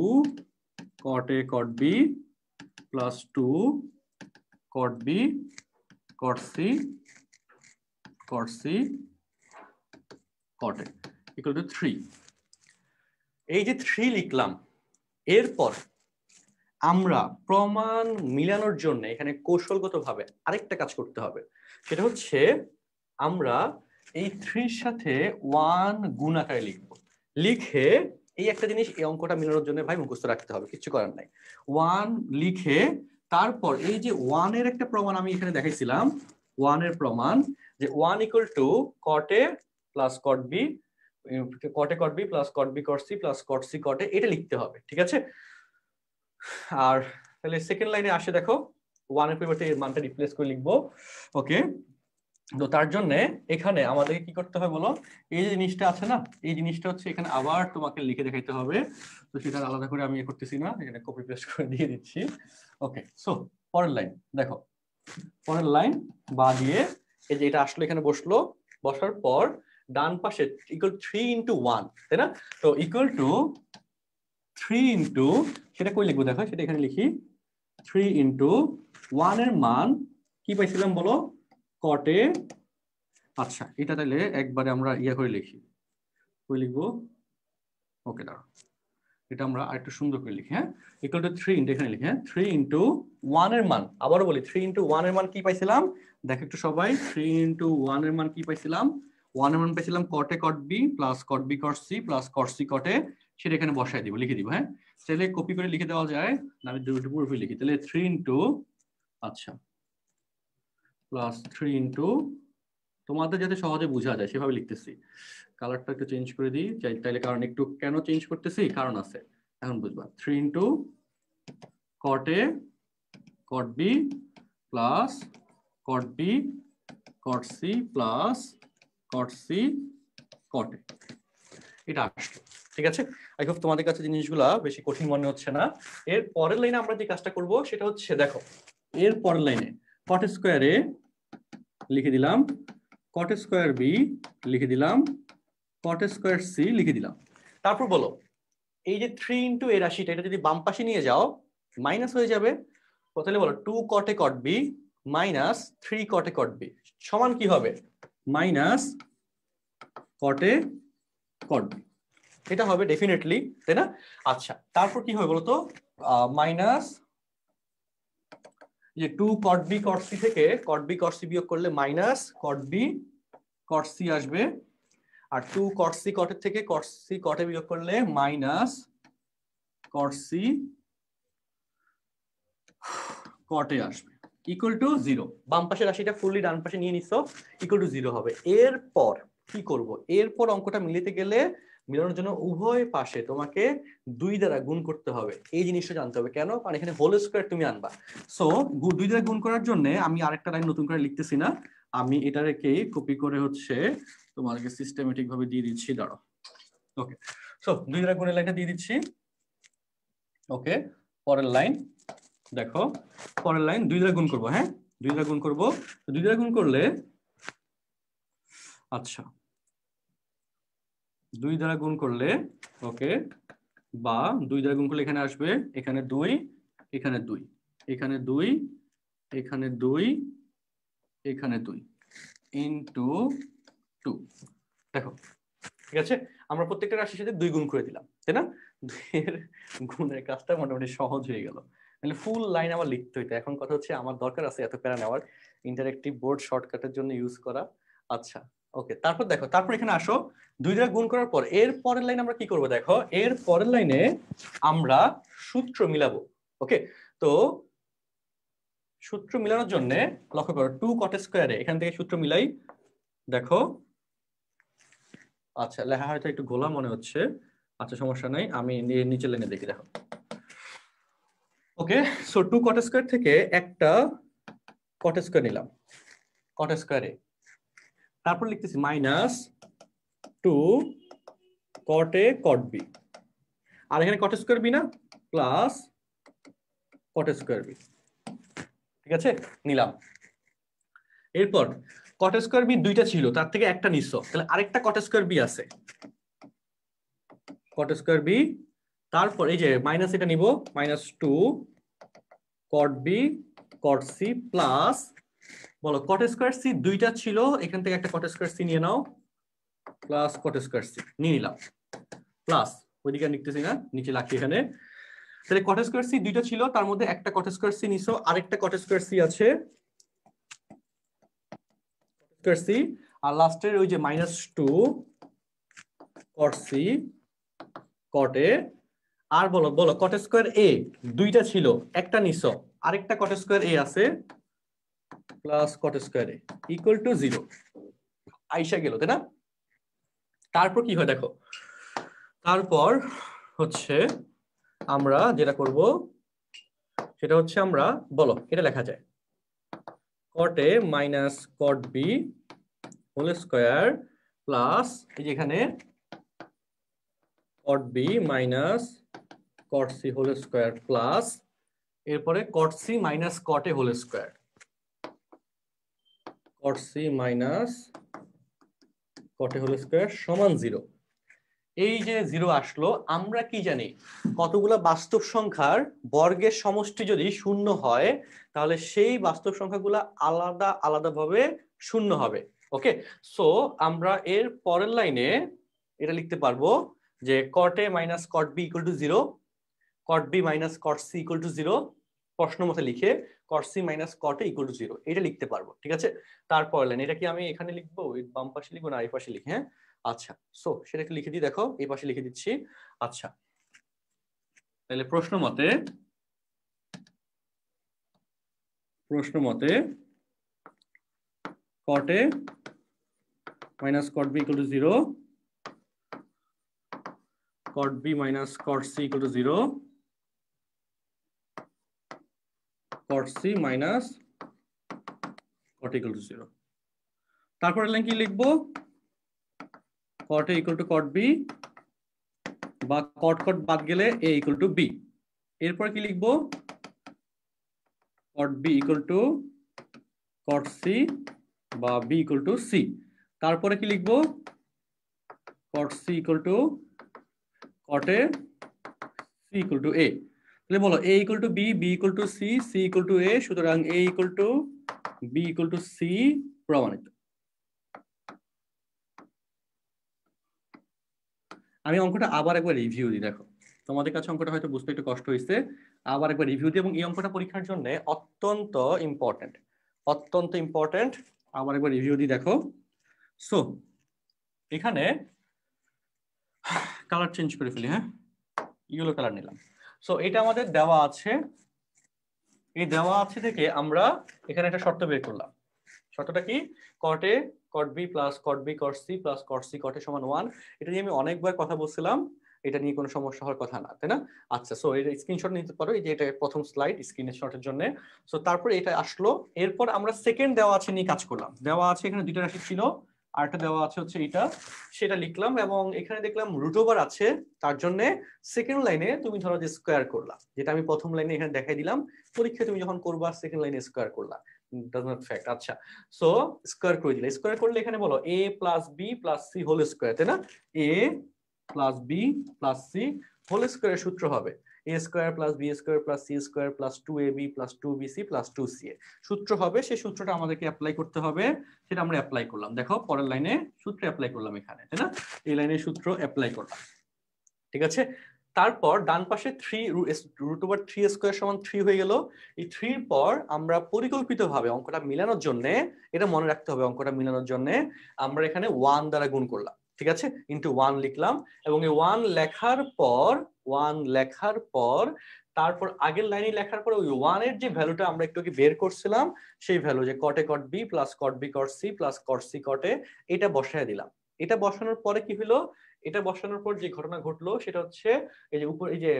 S1: cot a cot b plus 2 cot b cot c cot c cot a = 3। এই যে 3 লিখলাম, এরপর আমরা প্রমাণ মিলানোর জন্য এখানে কৌশলগতভাবে আরেকটা কাজ করতে হবে, সেটা হচ্ছে আমরা এই 3 এর সাথে 1 গুণ আকারে লিখব, লিখে এই একটা জিনিস এই অঙ্কটা মিলানোর জন্য ভাই মুখস্থ রাখতে হবে, কিছু করার নাই। 1 লিখে তারপর এই যে 1 এর একটা প্রমাণ আমি এখানে দেখাইছিলাম, 1 এর প্রমাণ যে 1 = cot a plus cot b cot a cot b plus cot b cot c plus cot c cot a, এটা লিখতে হবে। ঠিক আছে, আর তাহলে সেকেন্ড লাইনে আসে, দেখো 1 এর পরিবর্তে এর মানটা রিপ্লেস করে লিখবো। ওকে, তো তার জন্য এখানে আমাদেরকে কি করতে হবে বলো, এই যে জিনিসটা আছে না, এই জিনিসটা হচ্ছে এখানে আবার তোমাকে লিখে দেখাইতে হবে। তো সেটা আলাদা করে আমি করতেছি না, এখানে কপি পেস্ট করে দিয়ে দিচ্ছি। ওকে, সো পরের লাইন দেখো, পরের লাইন বা দিয়ে এই যে এটা আসলে এখানে বসলো, বসার পর ডান পাশে = 3 × 1, তাই না? তো = 3 ইন্টু, সেটা কই লিখবো দেখো, সেটা এখানে লিখি, 3 × 1 এর মান কি পাইছিলাম বলো, cot a, আচ্ছা এটা তাহলে একবারে আমরা ইয়া করে লিখি, কই লিখবো, ওকে দাঁড়াও এটা আমরা আরেকটু সুন্দর করে লিখি, হ্যাঁ = 3 ইন্টু, এখানে লিখি, হ্যাঁ 3 × 1 এর মান, আবারও বলি 3 × 1 এর মান কি পাইছিলাম, দেখো একটু সবাই, 3 × 1 এর মান কি পাইছিলাম, 1 এর মান পাইছিলাম cot a cot b plus cot b cot c plus cot c cot a, সেটা এখানে বসাই দিব, লিখে দিব। হ্যাঁ তাহলে কপি করে লিখে দেওয়া যায় না, আমি দুটো পুরোপুরি লিখি, তাহলে 3 × আচ্ছা প্লাস 3 × তোমাদের যাতে সহজে বোঝা যায় সেভাবে লিখতেছি, কালারটা একটু চেঞ্জ করে দিই তাইলে, কারণ একটু কেন চেঞ্জ করতেছি কারণ আছে, এখন বুঝবা। 3 × cot a cot b plus cot b cot c plus cot c cot a, এটা আসলো। ঠিক আছে, আই হোপ তোমাদের কাছে জিনিসগুলা বেশি কঠিন মনে হচ্ছে না। এর পরের লাইনে আমরা যে কাজটা করব সেটা হচ্ছে, দেখো এর পরের লাইনে কট স্কোয়ার এ লিখে দিলাম, কট স্কোয়ার বি লিখে দিলাম, কট স্কোয়ার সি লিখে দিলাম। তারপর বলো এই যে 3 ইন্টু এ রাশিটা এটা যদি বাম পাশে নিয়ে যাও মাইনাস হয়ে যাবে। তাহলে বলো 2 কটে কট বি মাইনাস 3 কটে কট বি সমান কি হবে? মাইনাস কটে কট বি, এটা হবে ডেফিনেটলি, তাই না? আচ্ছা তারপর কি হবে বলতো, মাইনাস যে 2 কট বি কট সি থেকে কট বি কট সি বিয়োগ করলে minus cot B cot C আসবে, আর 2 কট সি কটের থেকে কট সি কটে বিয়োগ করলে মাইনাস কট সি কটে আসবে ইকুয়াল টু 0। বাম পাশের রাশিটা ফুললি ডান পাশে নিয়ে নিছো, ইকুয়াল টু 0 হবে। এরপর কি করব? এরপর অঙ্কটা মিলাতে গেলে মিলানোর জন্য উভয় পাশে তোমাকে 2 দ্বারা গুণ করতে হবে। এই জিনিসটা জানতে হবে কেন, কারণ এখানে হোল স্কয়ার তুমি আনবা। সো 2 দ্বারা গুণ করার জন্য আমি আরেকটা লাইন নতুন করে লিখতেছি না, আমি এটা রেখে কপি করে হচ্ছে তোমাদেরকে সিস্টেমেটিক ভাবে দিয়ে দিচ্ছি, দাঁড়াও। ওকে, সো 2 দ্বারা গুণের লাইনটা দিয়ে দিচ্ছি। ওকে, পরের লাইন দেখো, পরের লাইন 2 দ্বারা গুণ করবো। হ্যাঁ 2 দ্বারা গুণ করবো, 2 দ্বারা গুণ করলে আচ্ছা 2 দ্বারা গুণ করলে ওকে, বা 2 দ্বারা গুণ করলে এখানে আসবে, এখানে 2, এখানে 2, এখানে 2, এখানে 2, এখানে 2 ইনটু 2। দেখো ঠিক আছে, আমরা প্রত্যেকটা রাশির সাথে 2 গুণ করে দিলাম, তাই না? 2 এর গুণের কাজটা মোটামুটি সহজ হয়ে গেল। তাহলে ফুল লাইন আমার লিখতে হইতো। এখন কথা হচ্ছে আমার দরকার আছে এত প্যারা নেওয়ার, ইন্টারেক্টিভ বোর্ড শর্টকাটের জন্য ইউজ করা। আচ্ছা ওকে, তারপর দেখো, তারপর এখানে আসো 2 দ্বারা গুণ করার পর এর পরের লাইনে আমরা কি করব? দেখো এর পরের লাইনে আমরা সূত্র মিলাবো। ওকে, তো সূত্র মিলানোর জন্য লক্ষ্য করো 2 কট স্কয়ারে এখান থেকে সূত্র মিলাই। দেখো আচ্ছা লেখা হয়তো একটু গোলা মনে হচ্ছে, আচ্ছা সমস্যা নাই, আমি নিচে লাইনে দেখি। দেখো ওকে, সো 2 কট স্কয়ার থেকে একটা কট স্কয়ার নিলাম, কট স্কয়ারে, তারপর লিখতেছি minus 2 caught A cot B, আর এখানে কট স্কয়ার বি না, প্লাস কট স্কয়ার বি। ঠিক আছে, নিলাম। এরপর কট স্কয়ার বি 2টা ছিল, তার থেকে একটা নিছো, তাহলে আরেকটা কট স্কয়ার বি আছে, কট স্কয়ার বি। তারপর এই যে মাইনাস এটা নিব, minus 2 cot B cot C plus, বলো কট স্কয়ার সি 2টা ছিল, এখান থেকে একটা কট স্কয়ার সি নিয়ে নাও, প্লাস কট স্কয়ার সি নিয়ে নিলাম, প্লাস ওইদিকে লিখতেছি না, নিচে রাখি এখানে। তাহলে কট স্কয়ার সি 2টা ছিল, তার মধ্যে একটা কট স্কয়ার সি নিছো, আরেকটা কট স্কয়ার সি আছে স্কয়ার সি, আর লাস্টের ওই যে মাইনাস 2 কট সি কট এ, আর বলো বলো কট স্কয়ার এ 2টা ছিল, একটা নিছো, আরেকটা কট স্কয়ার এ আছে, plus cot square A equal to 0 আইসা গেল, তাই না? তারপর কি হয় দেখো, তারপর হচ্ছে আমরা যেটা করব সেটা হচ্ছে আমরা বলো এটা লেখা যায় cot A minus cot B whole square plus এই যে এখানে cot B minus cot C whole square plus এরপরে cot C minus cot A whole square, cot C minus cot A whole square সমান 0। এই যে 0 আসলো, আমরা কি জানি কতগুলো বাস্তব সংখ্যার বর্গের সমষ্টি যদি 0 হয় তাহলে সেই বাস্তব সংখ্যাগুলো আলাদা আলাদা ভাবে 0 হবে। ওকে, সো আমরা এর পরের লাইনে এটা লিখতে পারবো যে cot A minus cot B equal to 0, cot B minus cot C equal to 0, প্রশ্ন মতে লিখে cot C minus cot A equal to 0 এটা লিখতে পারবো। ঠিক আছে, তারপর লাইন এটা কি আমি এখানে লিখবো, বাম পাশে লিখবো না এই পাশে লিখি? হ্যাঁ আচ্ছা, সো সেটা একটু লিখে দিই, দেখো এই পাশে লিখে দিচ্ছি। আচ্ছা তাহলে প্রশ্ন মতে cot A minus cot B equal to 0, cot B minus cot C equal to 0, cot C minus cot equal to 0। তারপরে লাইন কি লিখবো, cot A equal to cot B, বা কট কট বাদ গেলে এ ইকুয়াল টু বি। এরপর কি লিখবো, cot B equal to cot C বা বি ইকুয়াল টু সি। তারপরে কি লিখবো? Cot C equal to cot A, C equal to A. তাহলে বলো A equal to B, B equal to C, C equal to A, সুতরাং A equal to B equal to C প্রমাণিত। আমি অঙ্কটা আবার একবার রিভিউ দিই, দেখো তোমাদের কাছে অঙ্কটা হয়তো বুঝতে একটু কষ্ট হয়েছে, আবার একবার রিভিউ দিই, এবং এই অঙ্কটা পরীক্ষার জন্য অত্যন্ত ইম্পর্টেন্ট, অত্যন্ত ইম্পর্টেন্ট। আবার একবার রিভিউ দিই, দেখো। সো এখানে কালার চেঞ্জ করে ফেলি, হ্যাঁ, ইয়েলো কালার নিলাম। সো এটা আমাদের দেওয়া আছে, এই দেওয়া আছে থেকে আমরা এখানে একটা শর্ত বের করলাম। শর্তটা কি? Cot A cot B plus cot B cot C plus cot C cot A সমান 1। এটা নিয়ে আমি অনেকবার কথা বলছিলাম, এটা নিয়ে কোনো সমস্যা হওয়ার কথা না, তাই না? আচ্ছা, সো এটা স্ক্রিনশট নিতে পারো, এই যে এটা প্রথম স্লাইড স্ক্রিনশটের জন্য। সো তারপর এটা আসলো, এরপর আমরা সেকেন্ড দেওয়া আছে নিয়ে কাজ করলাম। দেওয়া আছে এখানে দুইটা রাশি ছিল, আরেকটা দেওয়া আছে হচ্ছে এটা, সেটা লিখলাম, এবং এখানে দেখলাম রুট ওভার আছে, তার জন্য সেকেন্ড লাইনে তুমি ধরো যে স্কোয়ার করলা, যেটা আমি প্রথম লাইনে এখানে দেখাই দিলাম, পরীক্ষায় তুমি যখন করবা সেকেন্ড লাইনে স্কোয়ার করলা, does not fact। আচ্ছা, সো স্কোয়ার করে দিলে, স্কোয়ার করলে এখানে বলো a plus B plus C whole square, তাই না? a plus B plus C whole স্কোয়ারের সূত্র হবে a square plus B square plus C square plus 2ab plus 2bc plus 2ca সূত্র হবে। সেই সূত্রটা আমাদেরকে অ্যাপ্লাই করতে হবে, সেটা আমরা অ্যাপ্লাই করলাম। দেখো পরের লাইনে সূত্র অ্যাপ্লাই করলাম এখানে, তাই না? এই লাইনে সূত্র অ্যাপ্লাই করলাম, ঠিক আছে। তারপর ডান পাশে 3 রুট ওভার 3 স্কয়ার সমান 3 হয়ে গেল। এই 3 এর পর আমরা পরিকল্পিতভাবে অঙ্কটা মিলানোর জন্য, এটা মনে রাখতে হবে, অঙ্কটা মিলানোর জন্য আমরা এখানে 1 দ্বারা গুণ করলাম, ঠিক আছে, ইনটু 1 লিখলাম, এবং এই 1 লেখার পর তারপর আগের লাইনে লেখার পর ওই 1 এর যে ভ্যালুটা আমরা একটু আগে বের করছিলাম, সেই ভ্যালু যে cot A cot B plus cot B cot C plus cot C cot A, এটা বসায় দিলাম। এটা বসানোর পরে কি হলো? এটা বসানোর পর যে ঘটনা ঘটলো সেটা হচ্ছে, এই যে উপর এই যে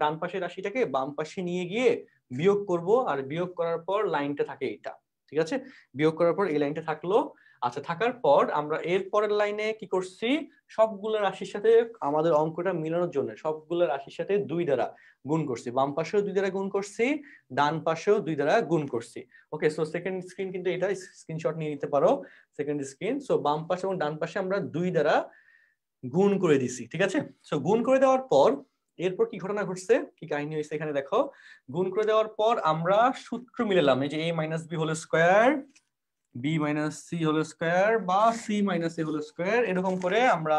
S1: ডান পাশের রাশিটাকে বাম পাশে নিয়ে গিয়ে বিয়োগ করব, আর বিয়োগ করার পর লাইনটা থাকে এটা, ঠিক আছে, বিয়োগ করার পর এই লাইনটা থাকলো। আচ্ছা, থাকার পর আমরা এর পরের লাইনে কি করছি? সবগুলো রাশির সাথে আমাদের অঙ্কটা মিলানোর জন্য সবগুলো রাশির সাথে 2 দ্বারা গুণ করছি, বাম পাশেও 2 দ্বারা গুণ করছি, ডান পাশেও 2 দ্বারা গুণ করছি। ওকে, সো সেকেন্ড স্ক্রিন কিন্তু এটা, স্ক্রিনশট নিয়ে নিতে পারো সেকেন্ড স্ক্রিন। সো বাম পাশে এবং ডান পাশে আমরা 2 দ্বারা গুণ করে দিছি, ঠিক আছে। সো গুণ করে দেওয়ার পর এরপর কি ঘটনা ঘটছে, কি কাহিনী হয়েছে এখানে দেখো। গুণ করে দেওয়ার পর আমরা সূত্র মিলালাম, এই যে a minus B whole square, B minus C whole square বা C minus A whole square, এরকম করে আমরা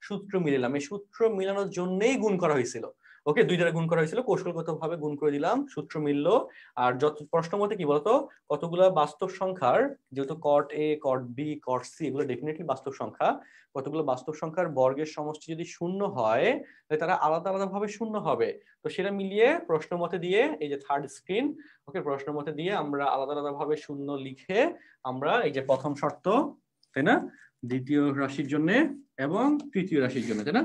S1: সূত্র মিলালাম। এই সূত্র মিলানোর জন্যই গুণ করা হয়েছিল। ওকে, 2 দ্বারা গুণ করা হয়েছিল, কৌশলগতভাবে গুণ করে দিলাম, সূত্র মিললো। আর যত প্রশ্ন মতে কি বলতো, কতগুলো বাস্তব সংখ্যার, যেহেতু কট A cot B cot C এগুলো ডেফিনেটলি বাস্তব সংখ্যা, কতগুলো বাস্তব সংখ্যার বর্গের সমষ্টি যদি শূন্য হয় তাহলে তারা আলাদা আলাদা ভাবে শূন্য হবে। তো সেটা মিলিয়ে প্রশ্ন মতে দিয়ে, এই যে থার্ড স্ক্রিন, ওকে, প্রশ্ন মতে দিয়ে আমরা আলাদা আলাদা ভাবে শূন্য লিখে আমরা এই যে প্রথম শর্ত, তাই না, দ্বিতীয় রাশির জন্য এবং তৃতীয় রাশির জন্য, তাই না,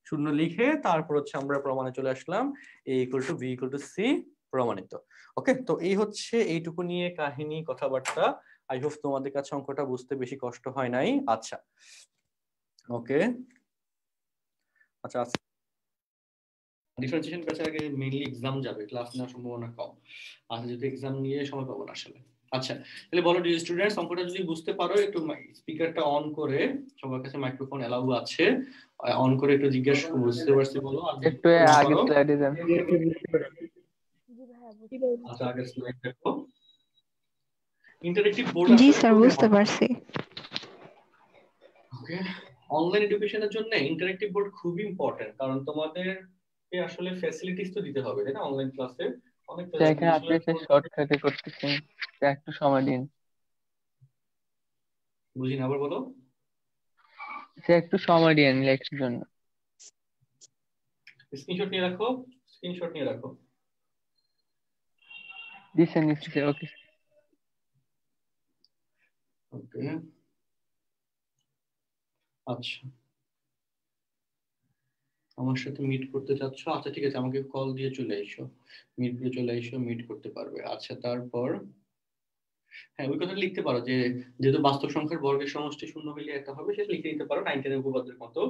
S1: শূন্য লিখে তারপর হচ্ছে আমরা প্রমাণে চলে আসলাম, a equal to B equal to C প্রমাণিত। ওকে, তো এই হচ্ছে এইটুকু নিয়ে কাহিনী কথাবার্তা। আই হোপ তোমাদের কাছে অঙ্কটা বুঝতে বেশি কষ্ট হয় নাই। আচ্ছা, ওকে, আচ্ছা, ডিফারেন্সিয়েশন ক্লাসের আগে মেইনলি এক্সাম যাবে, ক্লাস নেওয়ার সম্ভাবনা কম। আচ্ছা, যদি এক্সাম নিয়ে সময় পাবো না আসলে। আচ্ছা, তাহলে বলো ডিয়ার স্টুডেন্টস, অঙ্কটা যদি বুঝতে পারো একটু স্পিকারটা অন করে, সবার কাছে মাইক্রোফোন এলাউ আছে, অন করে একটু জিজ্ঞাসা বুঝতে পারছি বলো, আর যদি
S3: একটু
S1: না
S3: আগে
S1: পারো।
S3: স্লাইডে যান।
S2: জি ভাইয়া বুঝতে পেরেছি।
S1: আচ্ছা, আগের স্লাইড দেখো, ইন্টারেক্টিভ বোর্ড
S4: জি
S1: আসলে
S4: স্যার,
S1: খুবই
S4: বুঝতে পারছি।
S1: ওকে, অনলাইন এডুকেশনের জন্য ইন্টারেক্টিভ বোর্ড খুবই ইম্পর্টেন্ট, কারণ তোমাদেরকে আসলে ফ্যাসিলিটিস তো দিতে হবে, তাই না, অনলাইন ক্লাসে অনেক
S3: দেখেন আপনি একটা
S1: ফ্যাসিলিটিস।
S3: শর্টকাটে করতেছেন, তা একটু সময় দিন।
S1: বুঝি না, আবার বলো।
S3: সে একটু সময় দিন লেখার জন্য।
S1: স্ক্রিনশট নিয়ে রাখো, স্ক্রিনশট নিয়ে রাখো।
S3: দিচ্ছেন নিচ্ছে, ওকে।
S1: ওকে, আচ্ছা, আমার সাথে মিট করতে চাচ্ছ? আচ্ছা, ঠিক আছে, আমাকে কল দিয়ে চলে এসো, মিট দিয়ে চলে এসো, মিট করতে পারবে। আচ্ছা, তারপর হ্যাঁ, ওই কথা লিখতে পারো যে যেহেতু বাস্তব সংখ্যার বর্গের সমষ্টি শূন্য হইলে একটা হবে, সেটা লিখে নিতে পারো 9 উপপাদ্যের মতো।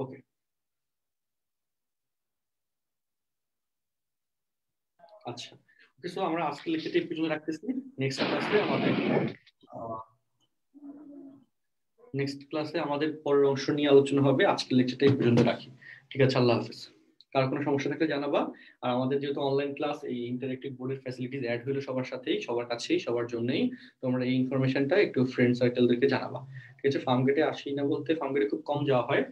S1: ওকে, আচ্ছা, সো আমরা আজকের লেকচারটা এই পর্যন্ত রাখতেছি। নেক্সট ক্লাসে আমাদের পরের অংশ নিয়ে আলোচনা হবে। আজকের লেকচারটা এই পর্যন্ত রাখি। ঠিক আছে, আল্লাহ হাফেজ। কার কোনো সমস্যা থাকলে জানাবা। আর আমাদের যেহেতু অনলাইন ক্লাস, এই ইন্টারেক্টিভ বোর্ডের ফ্যাসিলিটিস অ্যাড হইলো সবার সাথেই, সবার কাছেই, সবার জন্যই। তোমরা এই ইনফরমেশনটা একটু ফ্রেন্ড সার্কেলদেরকে জানাবা। ঠিক আছে, ফার্মগেটে আসি না বলতে, ফার্মগেটে খুব কম যাওয়া হয়,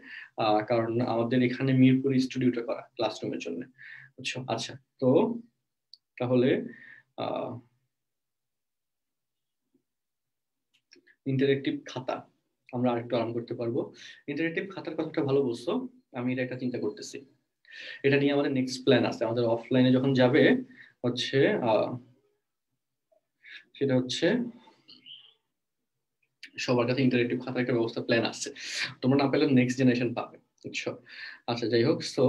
S1: কারণ আমাদের এখানে মিরপুর স্টুডিওটা করা ক্লাসরুমের জন্য। বুঝছো? আচ্ছা, তো তাহলে ইন্টারেক্টিভ খাতা আমরা আরেকটু আরাম করতে পারবো। ইন্টারেক্টিভ খাতার কথাটা ভালো বলছো, আমি এটা একটা চিন্তা করতেছি। এটা নিয়ে আমাদের নেক্সট প্ল্যান আছে। আমাদের অফলাইনে যখন যাবে হচ্ছে সেটা হচ্ছে সবার কাছে ইন্টারেক্টিভ খাতার একটা ব্যবস্থা প্ল্যান আছে। তোমরা না পেলে নেক্সট জেনারেশন পাবে, বুঝছো? আচ্ছা, যাই হোক, সো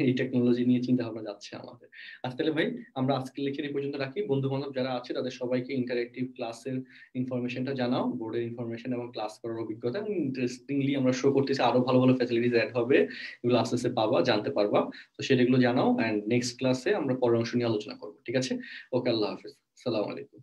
S1: এই টেকনোলজি নিয়ে চিন্তা ভাবনা যাচ্ছে আমাদের। আচ্ছা তাহলে ভাই, আমরা আজকের লেকচার এই পর্যন্ত রাখি। বন্ধু বান্ধব যারা আছে তাদের সবাইকে ইন্টারেক্টিভ ক্লাসের ইনফরমেশনটা জানাও, বোর্ডের ইনফরমেশন এবং ক্লাস করার অভিজ্ঞতা। ইন্টারেস্টিংলি আমরা শো করতেছি, আরো ভালো ভালো ফ্যাসিলিটিস অ্যাড হবে, এগুলো আস্তে আস্তে পাবা, জানতে পারবা। তো সেটাগুলো জানাও, অ্যান্ড নেক্সট ক্লাসে আমরা পরের অংশ নিয়ে আলোচনা করবো। ঠিক আছে? ওকে, আল্লাহ হাফিজ, সালাম আলাইকুম।